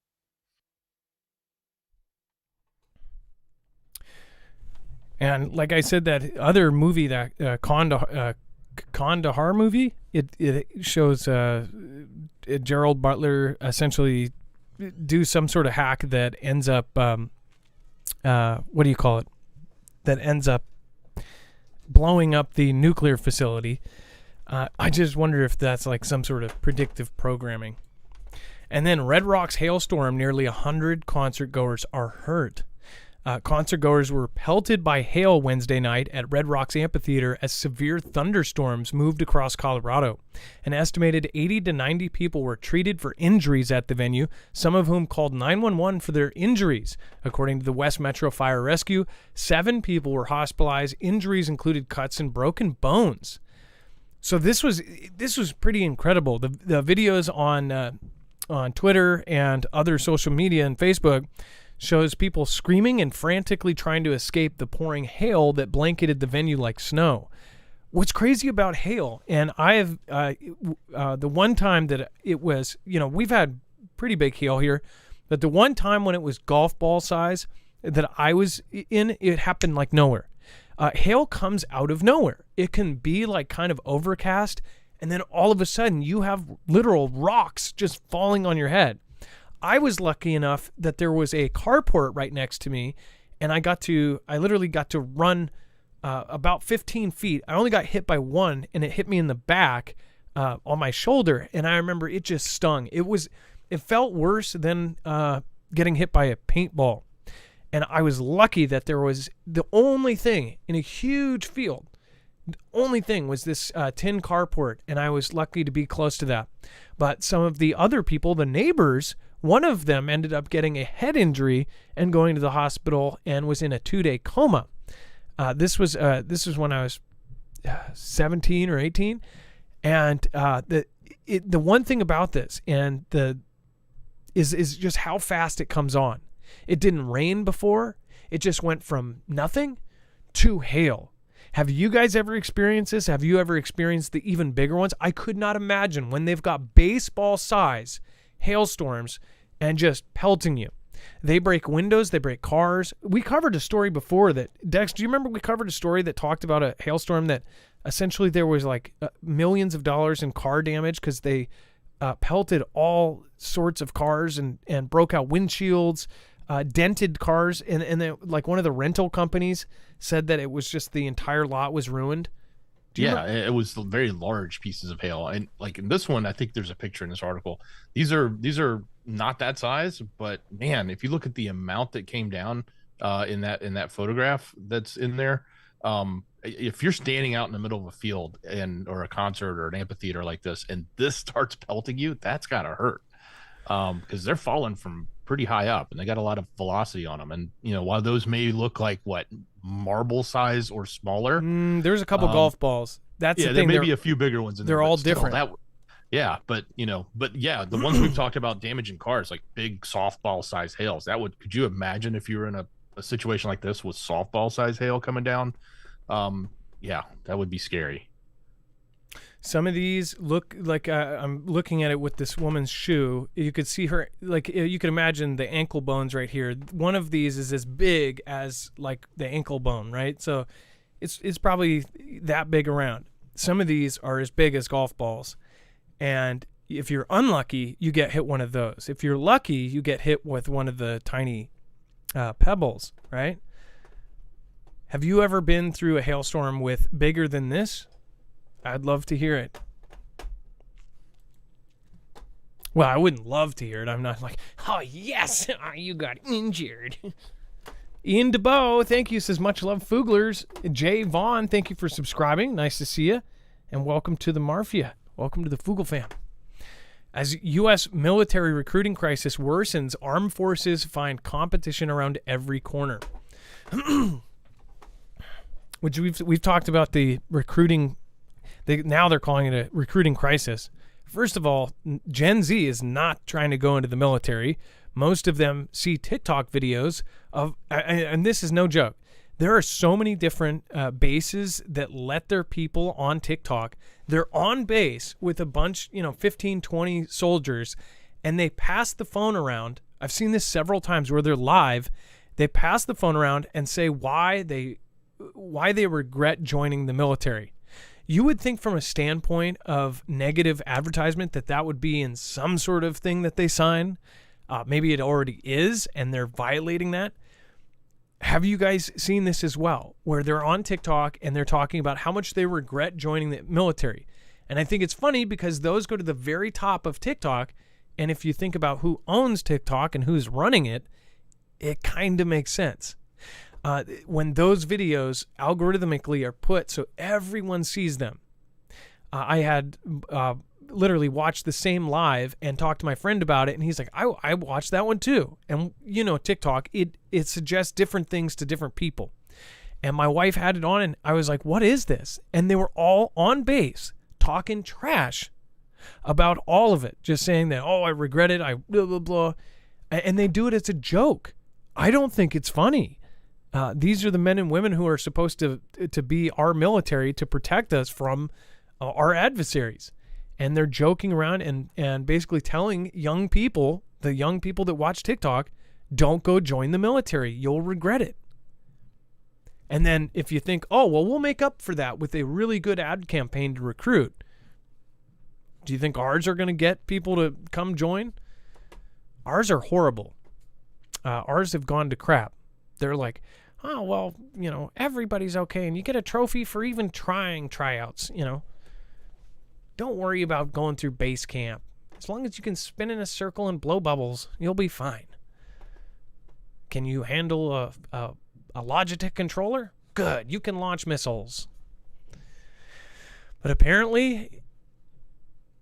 And like I said, that other movie, that Kandahar movie, it shows Gerald Butler essentially do some sort of hack that ends up, what do you call it? That ends up blowing up the nuclear facility. I just wonder if that's like some sort of predictive programming. And then Red Rocks hailstorm, nearly 100 concert goers are hurt. Concert goers were pelted by hail Wednesday night at Red Rocks Amphitheater as severe thunderstorms moved across Colorado. An estimated 80 to 90 people were treated for injuries at the venue, some of whom called 911 for their injuries. According to the West Metro Fire Rescue, 7 people were hospitalized. Injuries included cuts and broken bones. So this was pretty incredible. The videos on Twitter and other social media and Facebook shows people screaming and frantically trying to escape the pouring hail that blanketed the venue like snow. What's crazy about hail, and I have the one time that it was, we've had pretty big hail here, but the one time when it was golf ball size, that I was in, it happened like nowhere. Hail comes out of nowhere. It can be like kind of overcast, and then all of a sudden you have literal rocks just falling on your head. I was lucky enough that there was a carport right next to me, and I literally got to run about 15 feet. I only got hit by one, and it hit me in the back on my shoulder, and I remember it just stung. It felt worse than getting hit by a paintball. And I was lucky that there was the only thing in a huge field. The only thing was this tin carport, and I was lucky to be close to that. But some of the other people, the neighbors, one of them ended up getting a head injury and going to the hospital and was in a 2-day coma. This was when I was 17 or 18, and the one thing about this is just how fast it comes on. It didn't rain before. It just went from nothing to hail. Have you guys ever experienced this? Have you ever experienced the even bigger ones? I could not imagine when they've got baseball size hailstorms and just pelting you. They break windows. They break cars. We covered a story before that. Dex, do you remember we covered a story that talked about a hailstorm that essentially there was like millions of dollars in car damage because they pelted all sorts of cars and broke out windshields, dented cars, and like one of the rental companies said that it was just the entire lot was ruined. It was very large pieces of hail, and like in this one, I think there's a picture in this article. These are not that size, but man, if you look at the amount that came down in that photograph that's in there, if you're standing out in the middle of a field or a concert or an amphitheater like this, and this starts pelting you, that's gotta hurt, because they're falling from pretty high up and they got a lot of velocity on them. And while those may look like marble size or smaller, there's a couple golf balls. That's the thing. There may be a few bigger ones in there. They're all different. But the ones we've talked about damaging cars, like big softball size hails, could you imagine if you were in a situation like this with softball size hail coming down? That would be scary. Some of these look like I'm looking at it with this woman's shoe. You could see her, like you could imagine the ankle bones right here. One of these is as big as like the ankle bone, right? So it's probably that big around. Some of these are as big as golf balls. And if you're unlucky, you get hit one of those. If you're lucky, you get hit with one of the tiny pebbles, right? Have you ever been through a hailstorm with bigger than this? I'd love to hear it. Well, I wouldn't love to hear it. I'm not like, oh, yes, you got injured. Ian DeBow, thank you, says much love, Fooglers. Jay Vaughn, thank you for subscribing. Nice to see you. And welcome to the Mafia. Welcome to the Foogle fam. As U.S. military recruiting crisis worsens, armed forces find competition around every corner. Which we've talked about the recruiting. Now they're calling it a recruiting crisis. First of all, Gen Z is not trying to go into the military. Most of them see TikTok videos of, and this is no joke, there are so many different bases that let their people on TikTok. They're on base with a bunch, 15, 20 soldiers, and they pass the phone around. I've seen this several times where they're live. They pass the phone around and say why they regret joining the military. You would think from a standpoint of negative advertisement that would be in some sort of thing that they sign. Maybe it already is, and they're violating that. Have you guys seen this as well, where they're on TikTok and they're talking about how much they regret joining the military? And I think it's funny because those go to the very top of TikTok, and if you think about who owns TikTok and who's running it, it kind of makes sense. When those videos algorithmically are put so everyone sees them. I had literally watched the same live and talked to my friend about it, and he's like, I watched that one too. And TikTok, it suggests different things to different people. And my wife had it on, and I was like, what is this? And they were all on base talking trash about all of it, just saying that, I regret it, I blah, blah, blah. And they do it as a joke. I don't think it's funny. These are the men and women who are supposed to be our military to protect us from our adversaries. And they're joking around and basically telling young people, the young people that watch TikTok, Don't go join the military. You'll regret it. And then if you think, oh, well, we'll make up for that with a really good ad campaign to recruit, do you think ours are going to get people to come join? Ours are horrible. Ours have gone to crap. They're like, oh, well, everybody's okay, and you get a trophy for even trying tryouts, Don't worry about going through base camp. As long as you can spin in a circle and blow bubbles, you'll be fine. Can you handle a Logitech controller? Good, you can launch missiles. But apparently,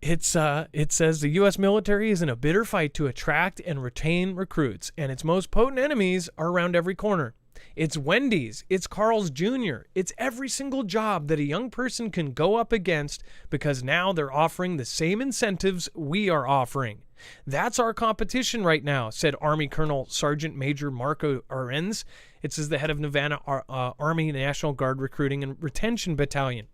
it says the U.S. military is in a bitter fight to attract and retain recruits, and its most potent enemies are around every corner. It's Wendy's, it's Carl's Jr., it's every single job that a young person can go up against because now they're offering the same incentives we are offering. That's our competition right now, said Army Colonel Sergeant Major Marco Arens. It says the head of Nevada Army National Guard Recruiting and Retention Battalion.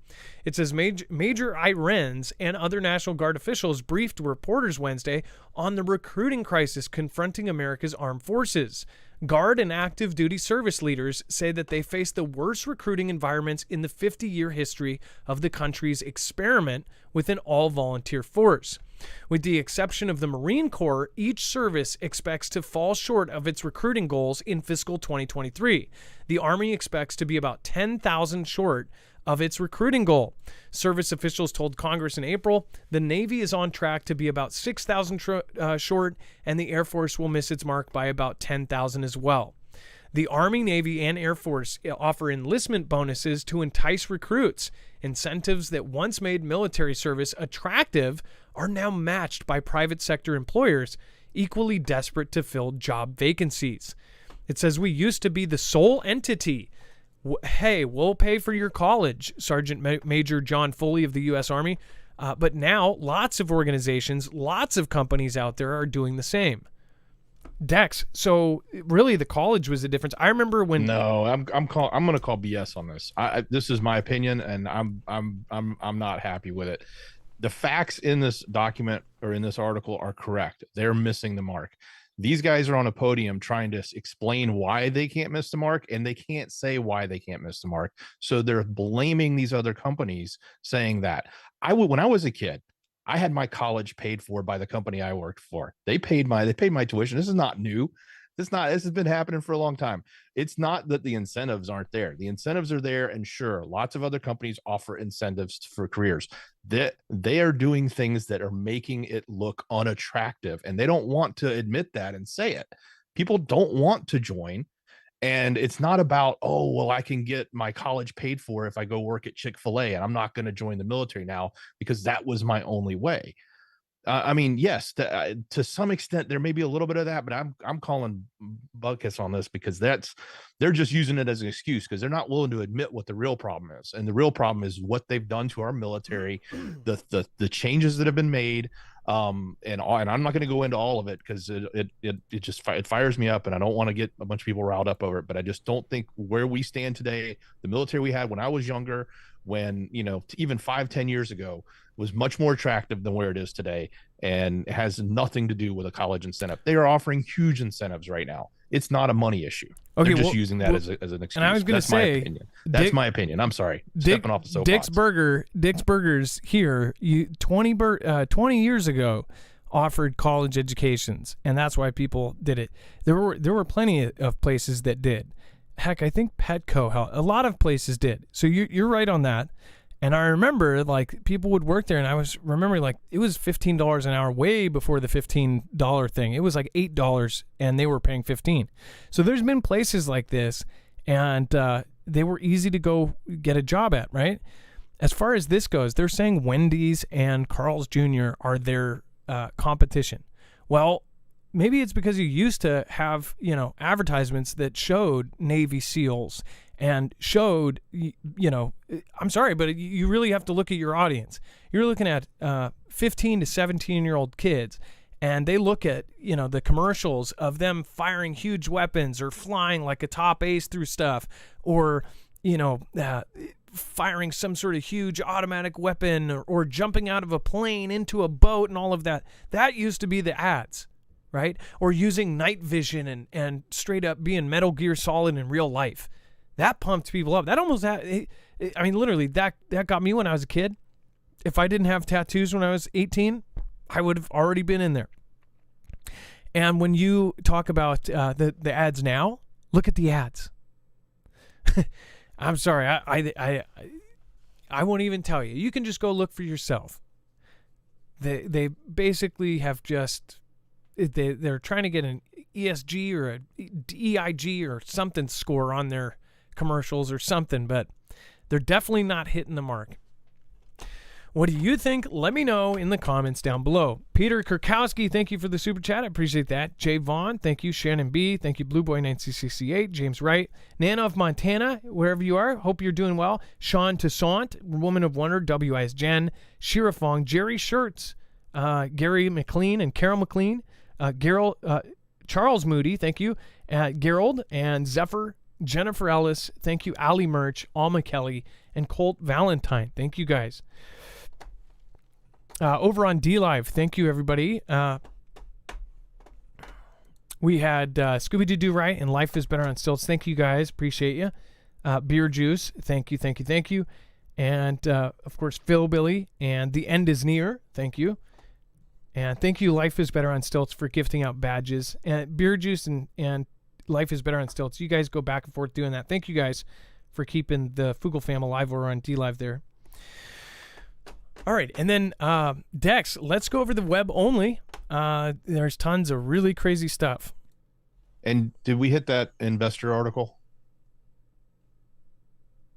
It says Major Arens and other National Guard officials briefed reporters Wednesday on the recruiting crisis confronting America's armed forces. Guard and active duty service leaders say that they face the worst recruiting environments in the 50-year history of the country's experiment with an all-volunteer force. With the exception of the Marine Corps, each service expects to fall short of its recruiting goals in fiscal 2023. The Army expects to be about 10,000 short of its recruiting goal. Service officials told Congress in April the Navy is on track to be about 6,000 short, and the Air Force will miss its mark by about 10,000 as well. The Army, Navy, and Air Force offer enlistment bonuses to entice recruits. Incentives that once made military service attractive are now matched by private sector employers equally desperate to fill job vacancies. It says we used to be the sole entity. Hey, we'll pay for your college, Sergeant Major John Foley of the U.S. Army. But now lots of organizations, lots of companies out there are doing the same. Dex, so really the college was the difference. I remember when. No, I'm going to call BS on this. This is my opinion, and I'm not happy with it. The facts in this document or in this article are correct. They're missing the mark. These guys are on a podium trying to explain why they can't miss the mark, and they can't say why they can't miss the mark. So they're blaming these other companies, saying that when I was a kid, I had my college paid for by the company I worked for. They paid my tuition. This is not new. This has been happening for a long time. It's not that the incentives aren't there. The incentives are there, and sure, lots of other companies offer incentives for careers. They are doing things that are making it look unattractive, and they don't want to admit that and say it. People don't want to join. And it's not about, oh, well, I can get my college paid for if I go work at Chick-fil-A, and I'm not going to join the military now because that was my only way. I mean, yes, to some extent, there may be a little bit of that, but I'm calling buckets on this because they're just using it as an excuse because they're not willing to admit what the real problem is. And the real problem is what they've done to our military, the changes that have been made. And I'm not going to go into all of it because it fires me up, and I don't want to get a bunch of people riled up over it. But I just don't think where we stand today, the military we had when I was younger, when even 5-10 years ago, was much more attractive than where it is today, and it has nothing to do with a college incentive. They are offering huge incentives right now. It's not a money issue. Okay, they're just using that as an excuse. And I was going to say, that's my opinion. I'm sorry, stepping off the soapbox. Dick's Burgers here. 20 years ago offered college educations, and that's why people did it. There were plenty of places that did. Heck, I think Petco, a lot of places did. So you're right on that. And I remember, like, people would work there, and I was remembering, like, it was $15 an hour way before the $15 thing. It was like $8, and they were paying $15. So there's been places like this, and they were easy to go get a job at, right? As far as this goes, they're saying Wendy's and Carl's Jr. are their competition. Well, maybe it's because you used to have, advertisements that showed Navy SEALs and showed, I'm sorry, but you really have to look at your audience. You're looking at 15 to 17-year-old kids, and they look at, the commercials of them firing huge weapons or flying like a top ace through stuff, or, firing some sort of huge automatic weapon or jumping out of a plane into a boat and all of that. That used to be the ads. right? Or using night vision and straight up being Metal Gear Solid in real life. That pumped people up. That almost had, I mean, literally, that got me when I was a kid. If I didn't have tattoos when I was 18, I would have already been in there. And when you talk about the ads now, look at the ads. I'm sorry, I won't even tell you. You can just go look for yourself. They basically have just, they're trying to get an ESG or a EIG or something score on their commercials or something, but they're definitely not hitting the mark. What do you think? Let me know in the comments down below. Peter Kurkowski, thank you for the super chat. I appreciate that. Jay Vaughn, thank you. Shannon B, thank you. Blueboy9CCC8, James Wright, Nana of Montana, wherever you are, hope you're doing well. Sean Toussaint, Woman of Wonder, W.I.S. Jen, Shira Fong, Jerry Shirts, Gary McLean and Carol McLean, Charles Moody, thank you. Gerald and Zephyr, Jennifer Ellis, thank you. Ali Murch, Alma Kelly, and Colt Valentine. Thank you guys. Over on D-Live, thank you, everybody. We had Scooby-Doo Right and Life is Better on Stilts. Thank you, guys. Appreciate you. Beer Juice, thank you. And, of course, Phil Billy and The End is Near. Thank you. And thank you, Life is Better on Stilts, for gifting out badges. And Beer Juice and Life is Better on Stilts, you guys go back and forth doing that. Thank you, guys, for keeping the Fugel fam alive over on D-Live there. All right, and then Dex, let's go over the web only. There's tons of really crazy stuff. And did we hit that investor article?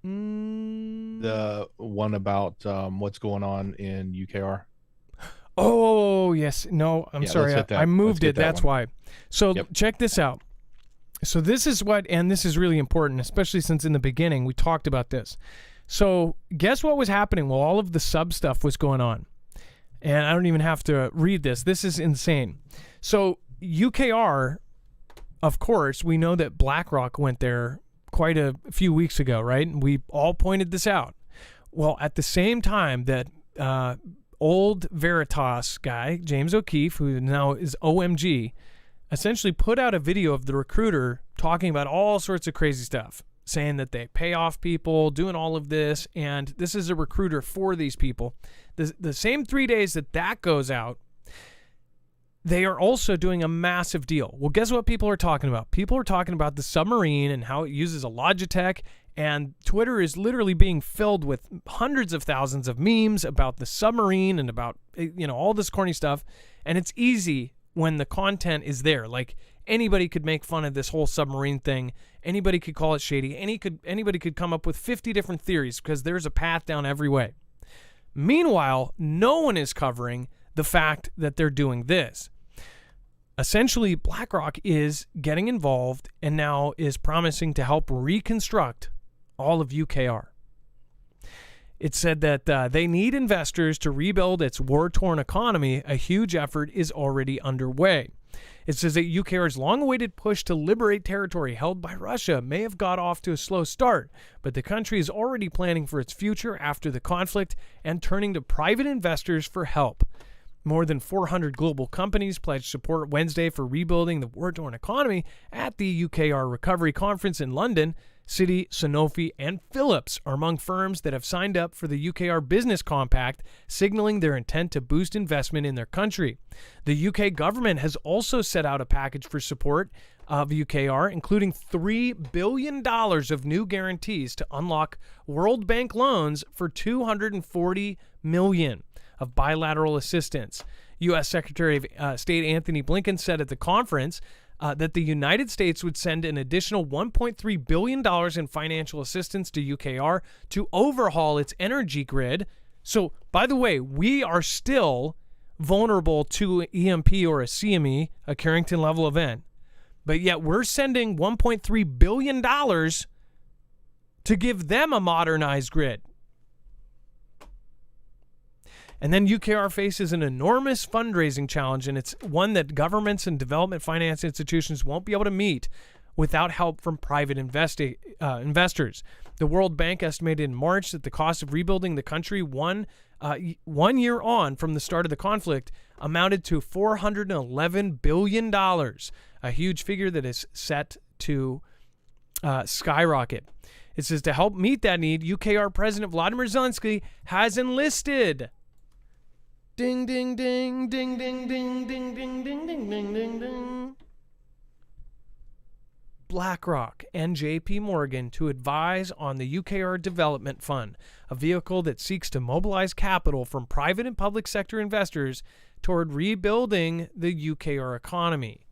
The one about what's going on in UKR? Oh, yes. No, I'm sorry. I moved it. That's why. So Check this out. So this is what, and this is really important, especially since in the beginning we talked about this. So guess what was happening while all of the sub stuff was going on? And I don't even have to read this. This is insane. So UKR, of course, we know that BlackRock went there quite a few weeks ago, right? And we all pointed this out. Well, at the same time that old Veritas guy, James O'Keefe, who now is OMG, essentially put out a video of the recruiter talking about all sorts of crazy stuff, saying that they pay off people, doing all of this, and this is a recruiter for these people. The same 3 days that goes out, they are also doing a massive deal. Well, guess what people are talking about? People are talking about the submarine and how it uses a Logitech, and Twitter is literally being filled with hundreds of thousands of memes about the submarine and about, all this corny stuff. And it's easy when the content is there. Like, anybody could make fun of this whole submarine thing. Anybody could call it shady. Anybody could come up with 50 different theories because there's a path down every way. Meanwhile, no one is covering the fact that they're doing this. Essentially, BlackRock is getting involved and now is promising to help reconstruct all of UKR. It said that they need investors to rebuild its war-torn economy. A huge effort is already underway. It says that UKR's long-awaited push to liberate territory held by Russia may have got off to a slow start, but the country is already planning for its future after the conflict and turning to private investors for help. More than 400 global companies pledged support Wednesday for rebuilding the war-torn economy at the UKR Recovery Conference in London. Citi, Sanofi, and Philips are among firms that have signed up for the UKR Business Compact, signaling their intent to boost investment in their country. The UK government has also set out a package for support of UKR, including $3 billion of new guarantees to unlock World Bank loans for $240 million of bilateral assistance. U.S. Secretary of State Anthony Blinken said at the conference that the United States would send an additional $1.3 billion in financial assistance to UKR to overhaul its energy grid. So, by the way, we are still vulnerable to EMP or a CME, a Carrington level event, but yet we're sending $1.3 billion to give them a modernized grid. And then UKR faces an enormous fundraising challenge, and it's one that governments and development finance institutions won't be able to meet without help from private investors. The World Bank estimated in March that the cost of rebuilding the country, one 1 year on from the start of the conflict, amounted to $411 billion, a huge figure that is set to skyrocket. It says to help meet that need, UKR President Vladimir Zelensky has enlisted. Ding, ding, ding, ding, ding, ding, ding, ding, ding, ding, ding, ding, ding. BlackRock and JP Morgan to advise on the UKR Development Fund, a vehicle that seeks to mobilize capital from private and public sector investors toward rebuilding the UKR economy.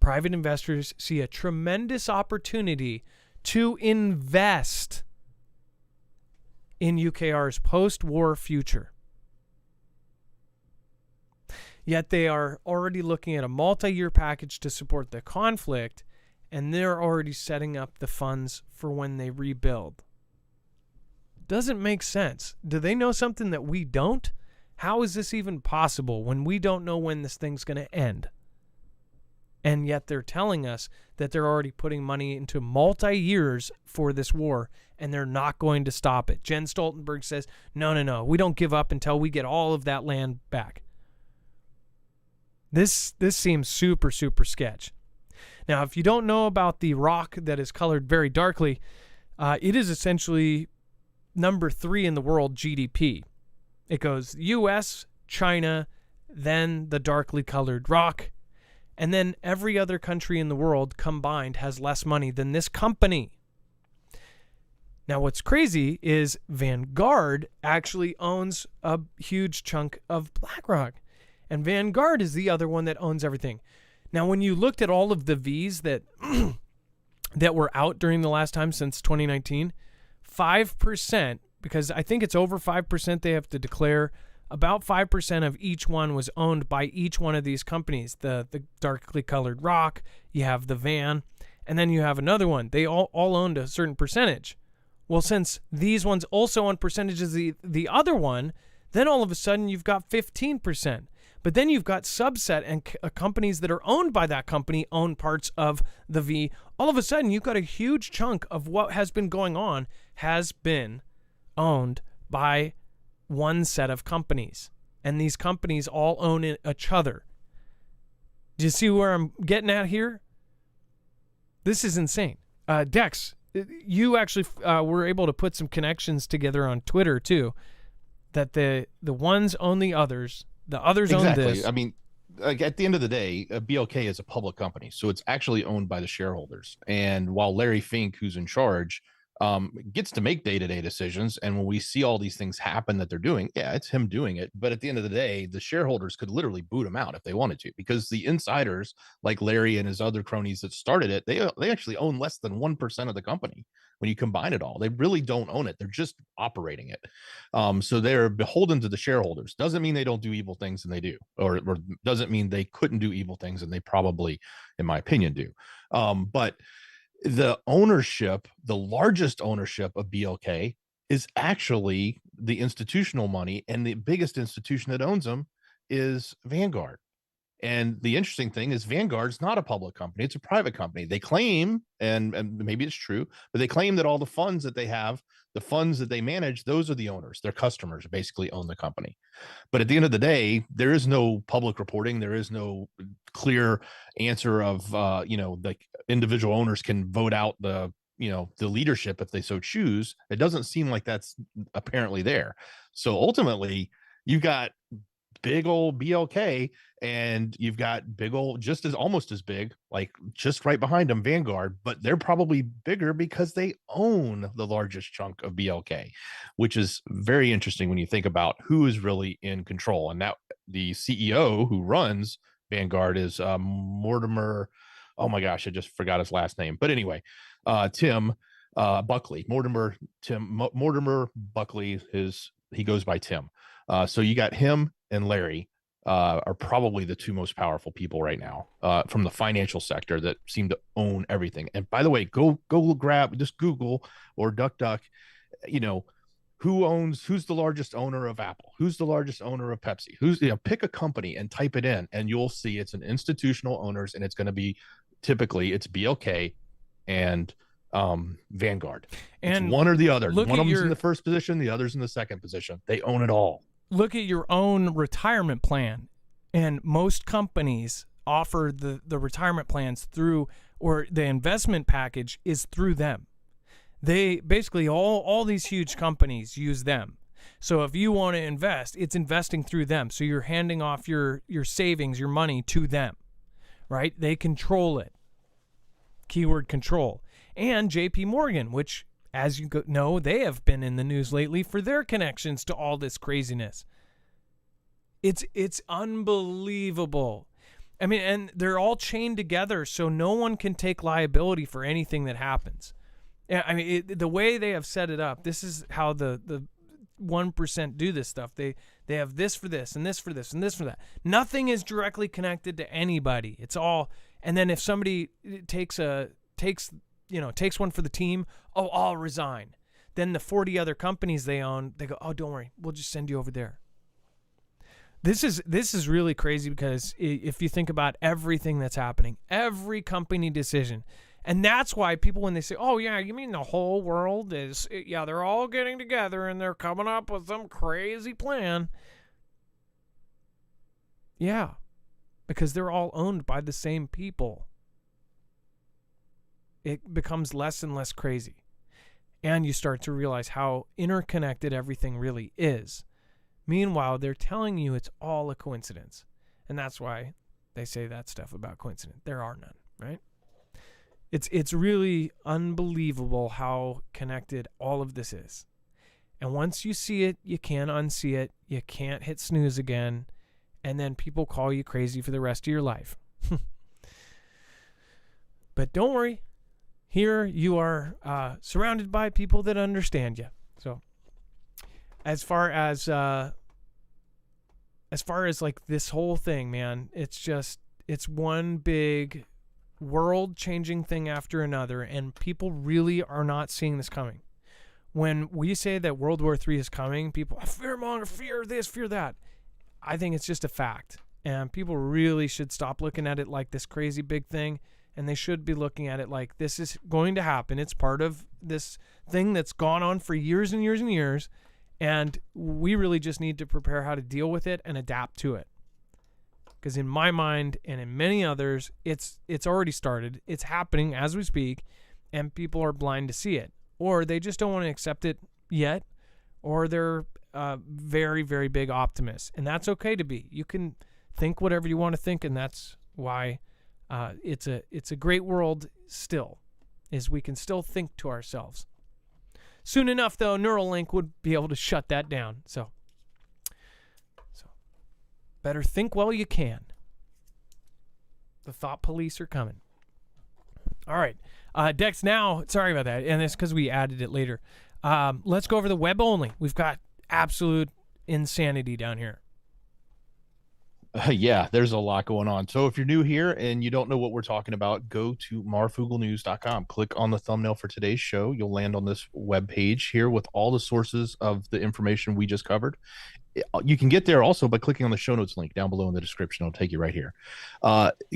Private investors see a tremendous opportunity to invest in UKR's post-war future. Yet they are already looking at a multi-year package to support the conflict, and they're already setting up the funds for when they rebuild. Doesn't make sense. Do they know something that we don't? How is this even possible when we don't know when this thing's going to end? And yet they're telling us that they're already putting money into multi-years for this war, and they're not going to stop it. Jen Stoltenberg says, no, we don't give up until we get all of that land back. This seems super, super sketch. Now, if you don't know about the rock that is colored very darkly, it is essentially number 3 in the world GDP. It goes U.S., China, then the darkly colored rock, and then every other country in the world combined has less money than this company. Now, what's crazy is Vanguard actually owns a huge chunk of BlackRock. And Vanguard is the other one that owns everything. Now, when you looked at all of the Vs that that were out during the last time since 2019, 5%, because I think it's over 5% they have to declare, about 5% of each one was owned by each one of these companies. The darkly colored rock, you have the van, and then you have another one. They all owned a certain percentage. Well, since these ones also own percentages of the other one, then all of a sudden you've got 15%. But then you've got subset and companies that are owned by that company own parts of the V. All of a sudden, you've got a huge chunk of what has been going on has been owned by one set of companies. And these companies all own each other. Do you see where I'm getting at here? This is insane. Dex, you actually were able to put some connections together on Twitter, too, that the ones own the others. The others own this. I mean, like, at the end of the day, BOK is a public company, so it's actually owned by the shareholders. And while Larry Fink, who's in charge, gets to make day-to-day decisions, and when we see all these things happen that they're doing, yeah, it's him doing it. But at the end of the day, the shareholders could literally boot him out if they wanted to, because the insiders, like Larry and his other cronies that started it, they actually own less than 1% of the company. When you combine it all, they really don't own it. They're just operating it. So they're beholden to the shareholders. Doesn't mean they don't do evil things, and they do, or doesn't mean they couldn't do evil things, and they probably, in my opinion, do. But the ownership, the largest ownership of BLK is actually the institutional money, and the biggest institution that owns them is Vanguard. And the interesting thing is Vanguard's not a public company. It's a private company. They claim, and maybe it's true, but they claim that all the funds that they have, the funds that they manage, those are the owners. Their customers basically own the company. But at the end of the day, there is no public reporting. There is no clear answer of, like, individual owners can vote out the leadership if they so choose. It doesn't seem like that's apparently there. So ultimately, you've got big old BLK, and you've got big old, almost as big, like just right behind them, Vanguard, but they're probably bigger because they own the largest chunk of BLK, which is very interesting when you think about who is really in control. And now the CEO who runs Vanguard is Mortimer. Oh my gosh, I just forgot his last name. But anyway, Tim Buckley, Mortimer Buckley, he goes by Tim. So you got him and Larry are probably the two most powerful people right now from the financial sector that seem to own everything. And by the way, go grab, just Google or DuckDuck, who's the largest owner of Apple? Who's the largest owner of Pepsi? Pick a company and type it in, and you'll see it's an institutional owners, and it's going to be typically it's BLK and Vanguard. And it's one or the other. look One at of them's your- in the first position, the other's in the second position. They own it all. Look at your own retirement plan, and most companies offer the retirement plans through, or the investment package is through them. They basically, all these huge companies use them. So if you want to invest, it's investing through them. So you're handing off your savings, your money to them, right? They control it. Keyword control. And JP Morgan, which, as you know, they have been in the news lately for their connections to all this craziness. It's unbelievable. I mean, and they're all chained together, so no one can take liability for anything that happens. I mean, the way they have set it up, this is how the 1% do this stuff. They have this for this, and this for this, and this for that. Nothing is directly connected to anybody. It's all, and then if somebody takes one for the team, oh, I'll resign. Then the 40 other companies they own, they go, oh, don't worry, we'll just send you over there. This is really crazy, because if you think about everything that's happening, every company decision, and that's why people, when they say, oh yeah, you mean the whole world is, yeah, they're all getting together and they're coming up with some crazy plan. Yeah, because they're all owned by the same people. It becomes less and less crazy. And you start to realize how interconnected everything really is. Meanwhile, they're telling you it's all a coincidence. And that's why they say that stuff about coincidence. There are none, right? It's really unbelievable how connected all of this is. And once you see it, you can't unsee it. You can't hit snooze again. And then people call you crazy for the rest of your life. But don't worry. Here you are surrounded by people that understand you. So as far as like this whole thing, man, it's one big world-changing thing after another, and people really are not seeing this coming. When we say that World War III is coming, people fearmonger, fear this, fear that. I think it's just a fact, and people really should stop looking at it like this crazy big thing, and they should be looking at it like this is going to happen. It's part of this thing that's gone on for years and years and years, and we really just need to prepare how to deal with it and adapt to it. Because in my mind and in many others, it's already started. It's happening as we speak, and people are blind to see it. Or they just don't want to accept it yet, or they're very, very big optimists. And that's okay to be. You can think whatever you want to think, and that's why it's a great world still, is we can still think to ourselves. Soon enough, though, Neuralink would be able to shut that down. So better think while you can. The thought police are coming. All right. Dex, now, sorry about that, and it's because we added it later. Let's go over the web only. We've got absolute insanity down here. Yeah, there's a lot going on. So if you're new here and you don't know what we're talking about, go to marfooglenews.com. Click on the thumbnail for today's show. You'll land on this web page here with all the sources of the information we just covered. You can get there also by clicking on the show notes link down below in the description. It'll take you right here.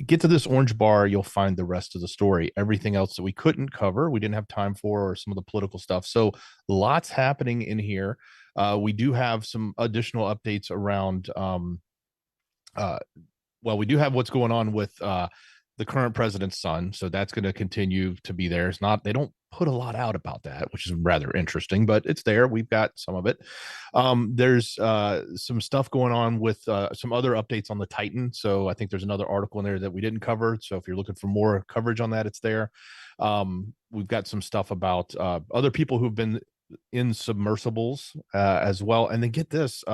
Get to this orange bar. You'll find the rest of the story. Everything else that we couldn't cover, we didn't have time for, or some of the political stuff. So lots happening in here. We do have some additional updates around we do have what's going on with the current president's son, so that's going to continue to be there. It's not, they don't put a lot out about that, which is rather interesting, but it's there. We've got some of it. There's some stuff going on with some other updates on the Titan. So I think there's another article in there that we didn't cover. So if you're looking for more coverage on that, it's there. We've got some stuff about other people who've been in submersibles as well. And then get this,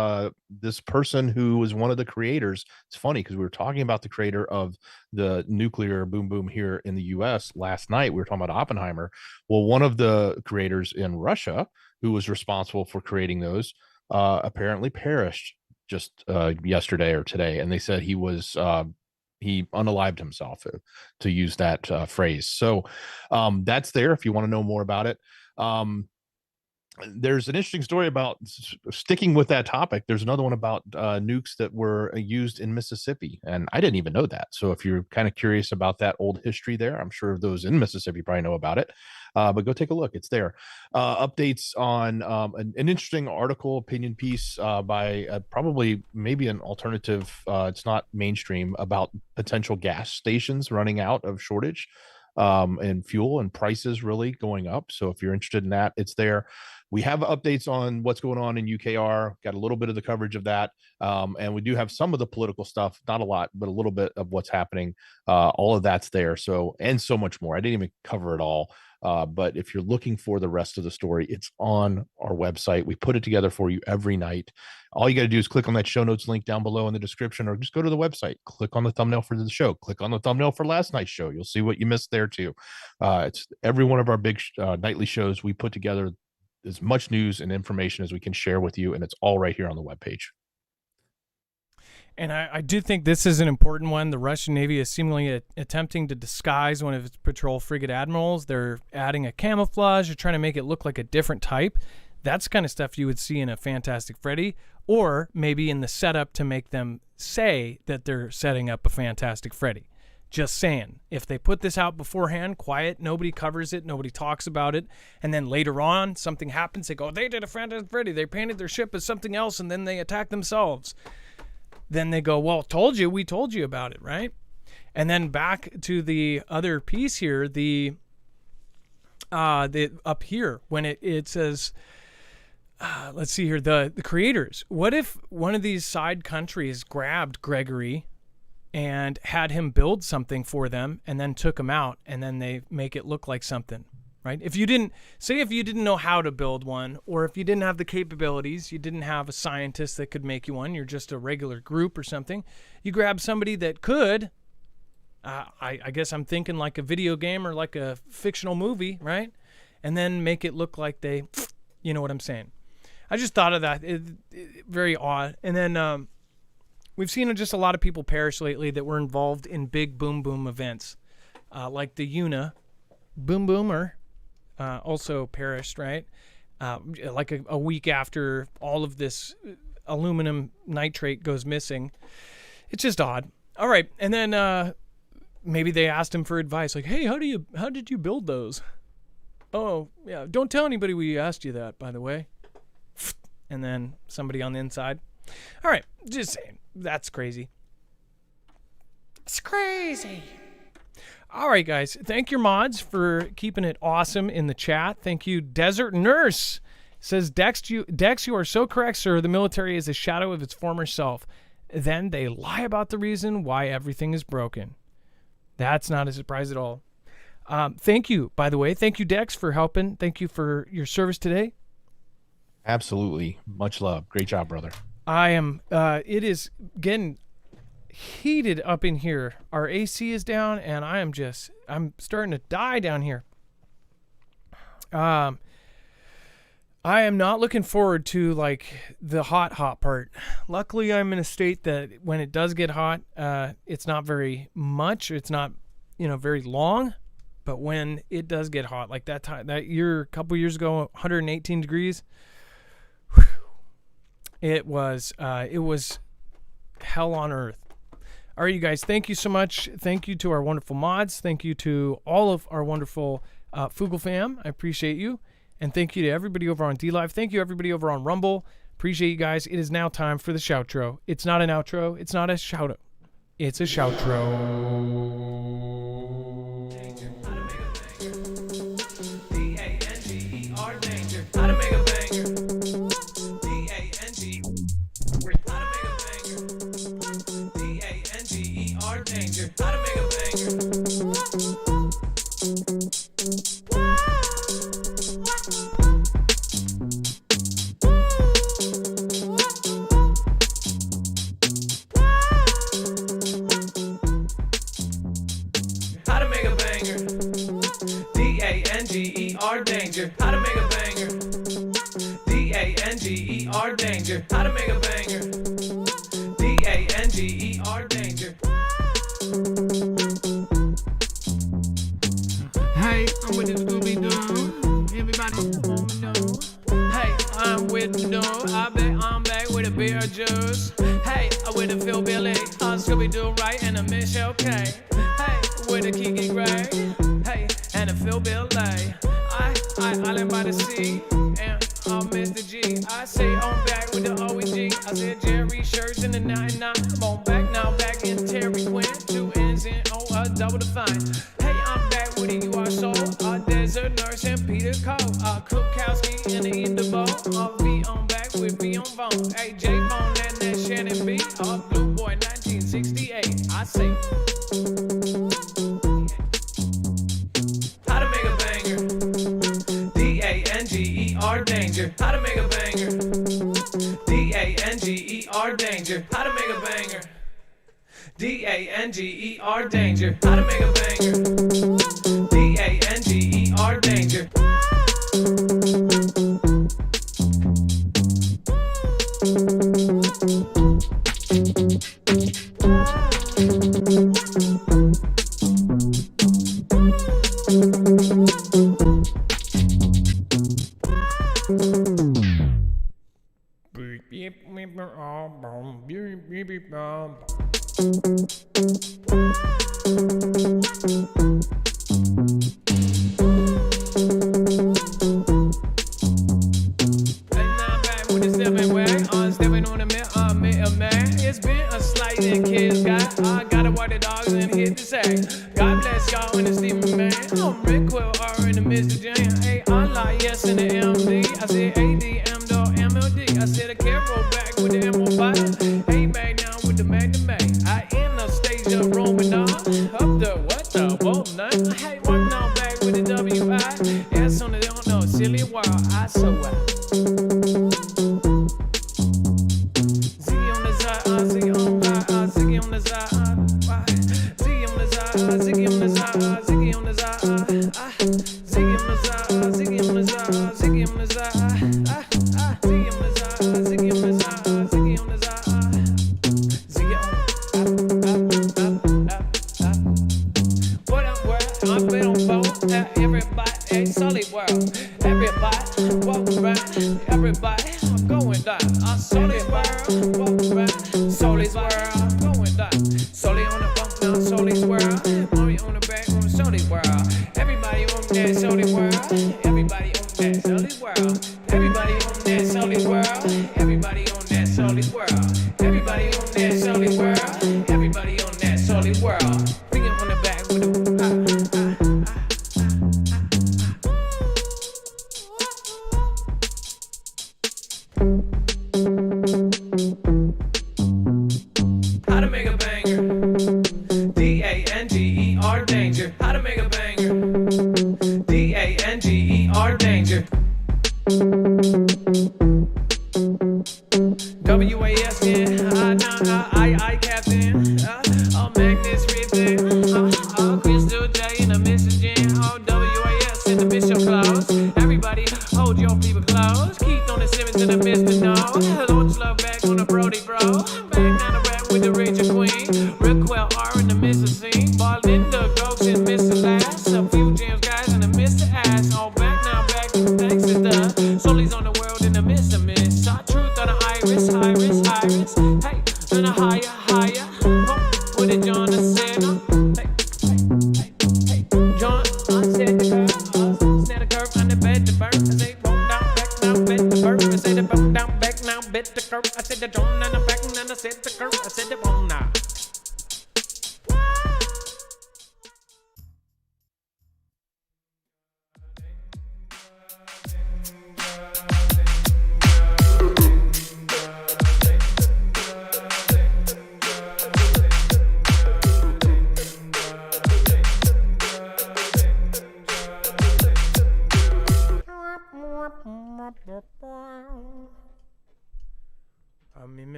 this person who was one of the creators. It's funny because we were talking about the creator of the nuclear boom boom here in the US last night. We were talking about Oppenheimer. Well, one of the creators in Russia who was responsible for creating those apparently perished just yesterday or today. And they said he was he unalived himself, to use that phrase. So that's there if you want to know more about it. there's an interesting story about sticking with that topic. There's another one about nukes that were used in Mississippi, and I didn't even know that. So if you're kind of curious about that old history there, I'm sure those in Mississippi probably know about it. But go take a look; it's there. Updates on an interesting article, opinion piece by probably maybe an alternative. It's not mainstream, about potential gas stations running out of shortage and fuel and prices really going up. So if you're interested in that, it's there. We have updates on what's going on in UKR, got a little bit of the coverage of that. And we do have some of the political stuff, not a lot, but a little bit of what's happening. All of that's there. So, and so much more. I didn't even cover it all. But if you're looking for the rest of the story, it's on our website. We put it together for you every night. All you got to do is click on that show notes link down below in the description, or just go to the website, click on the thumbnail for the show, click on the thumbnail for last night's show. You'll see what you missed there too. It's every one of our big nightly shows. We put together as much news and information as we can share with you, and it's all right here on the webpage. And I do think this is an important one. The Russian Navy is seemingly attempting to disguise one of its patrol frigate admirals. They're adding a camouflage. They're trying to make it look like a different type. That's kind of stuff you would see in a Fantastic Freddy, or maybe in the setup to make them say that they're setting up a Fantastic Freddy. Just saying, if they put this out beforehand, quiet, nobody covers it, nobody talks about it, and then later on something happens, they go, they did a Fantastic Freddy, they painted their ship as something else, and then they attack themselves. Then they go, well, we told you about it, right? And then back to the other piece here, the up here, when it says, let's see here, the creators. What if one of these side countries grabbed Gregory and had him build something for them and then took him out, and then they make it look like something, right? If you didn't know how to build one, or if you didn't have the capabilities, you didn't have a scientist that could make you one, you're just a regular group or something, you grab somebody that could, I guess I'm thinking like a video game or like a fictional movie, right? And then make it look like they, you know what I'm saying? I just thought of that. Very odd. And then, we've seen just a lot of people perish lately that were involved in big boom boom events, like the Una boom boomer also perished, right? Like a week after all of this aluminum nitrate goes missing. It's just odd. All right, and then maybe they asked him for advice, like, "Hey, how did you build those?" Oh, yeah, don't tell anybody we asked you that, by the way. And then somebody on the inside. All right, just saying. That's crazy. It's crazy. All right, guys. Thank your mods for keeping it awesome in the chat. Thank you. Desert Nurse says, Dex, you are so correct, sir. The military is a shadow of its former self. Then they lie about the reason why everything is broken. That's not a surprise at all. Thank you, by the way. Thank you, Dex, for helping. Thank you for your service today. Absolutely. Much love. Great job, brother. I am, it is getting heated up in here. Our AC is down, and I'm starting to die down here. I am not looking forward to, like, the hot part. Luckily, I'm in a state that when it does get hot, it's not very much. It's not, very long. But when it does get hot, like that year, a couple years ago, 118 degrees, it was hell on earth. All right, you guys, thank you so much. Thank you to our wonderful mods. Thank you to all of our wonderful Foogle fam. I appreciate you. And thank you to everybody over on DLive. Thank you, everybody over on Rumble. Appreciate you guys. It is now time for the shoutro. It's not an outro. It's not a shout-out. It's a shoutro. Danger, how to make a banger. D-A-N-G-E-R danger, how to make a banger. D-A-N-G-E-R danger. Hey, I'm with the Scooby-Doo. Everybody want to know. with the door. I'm back with a beer juice. Hey, with a Phil Billy, Scooby-Doo right and a Michelle K. Hey, with a Kiki Gray. Hey, and a Phil Billy. I live by the sea, and I'm Mr. G. I say I'm back with the OEG. I said Jerry shirts in the 99. I'm on back now, back in Terry Quinn. 2 N's in double the fine. Hey, I'm back with the UR Soul, Desert Nurse and Peter Cole, Kukowski and the Indigo. V on back with V on phone. Hey, J Bone and that Shannon B. Blue Boy 1968. I say. How to make a banger. D-A-N-G-E-R danger. How to make a banger. D-A-N-G-E-R danger. How to make a banger. D-A-N-G-E-R danger. How to make a banger. D-A-N-G-E-R danger. It's been a slight and kids got. I gotta walk the dogs and hit the sack. God bless y'all and the Stephen Man. I'm Rick Quill, R in the Mr. J. Hey, Allah, yes, in the MD. I said AD, MLD. I said a careful back with the MO5. Hey, back down with the Mag to Mag. I in the stage of Roman up the what the whoa nut. Hey, walk now back with the WI. Yes, on the don't know, silly world. I so well.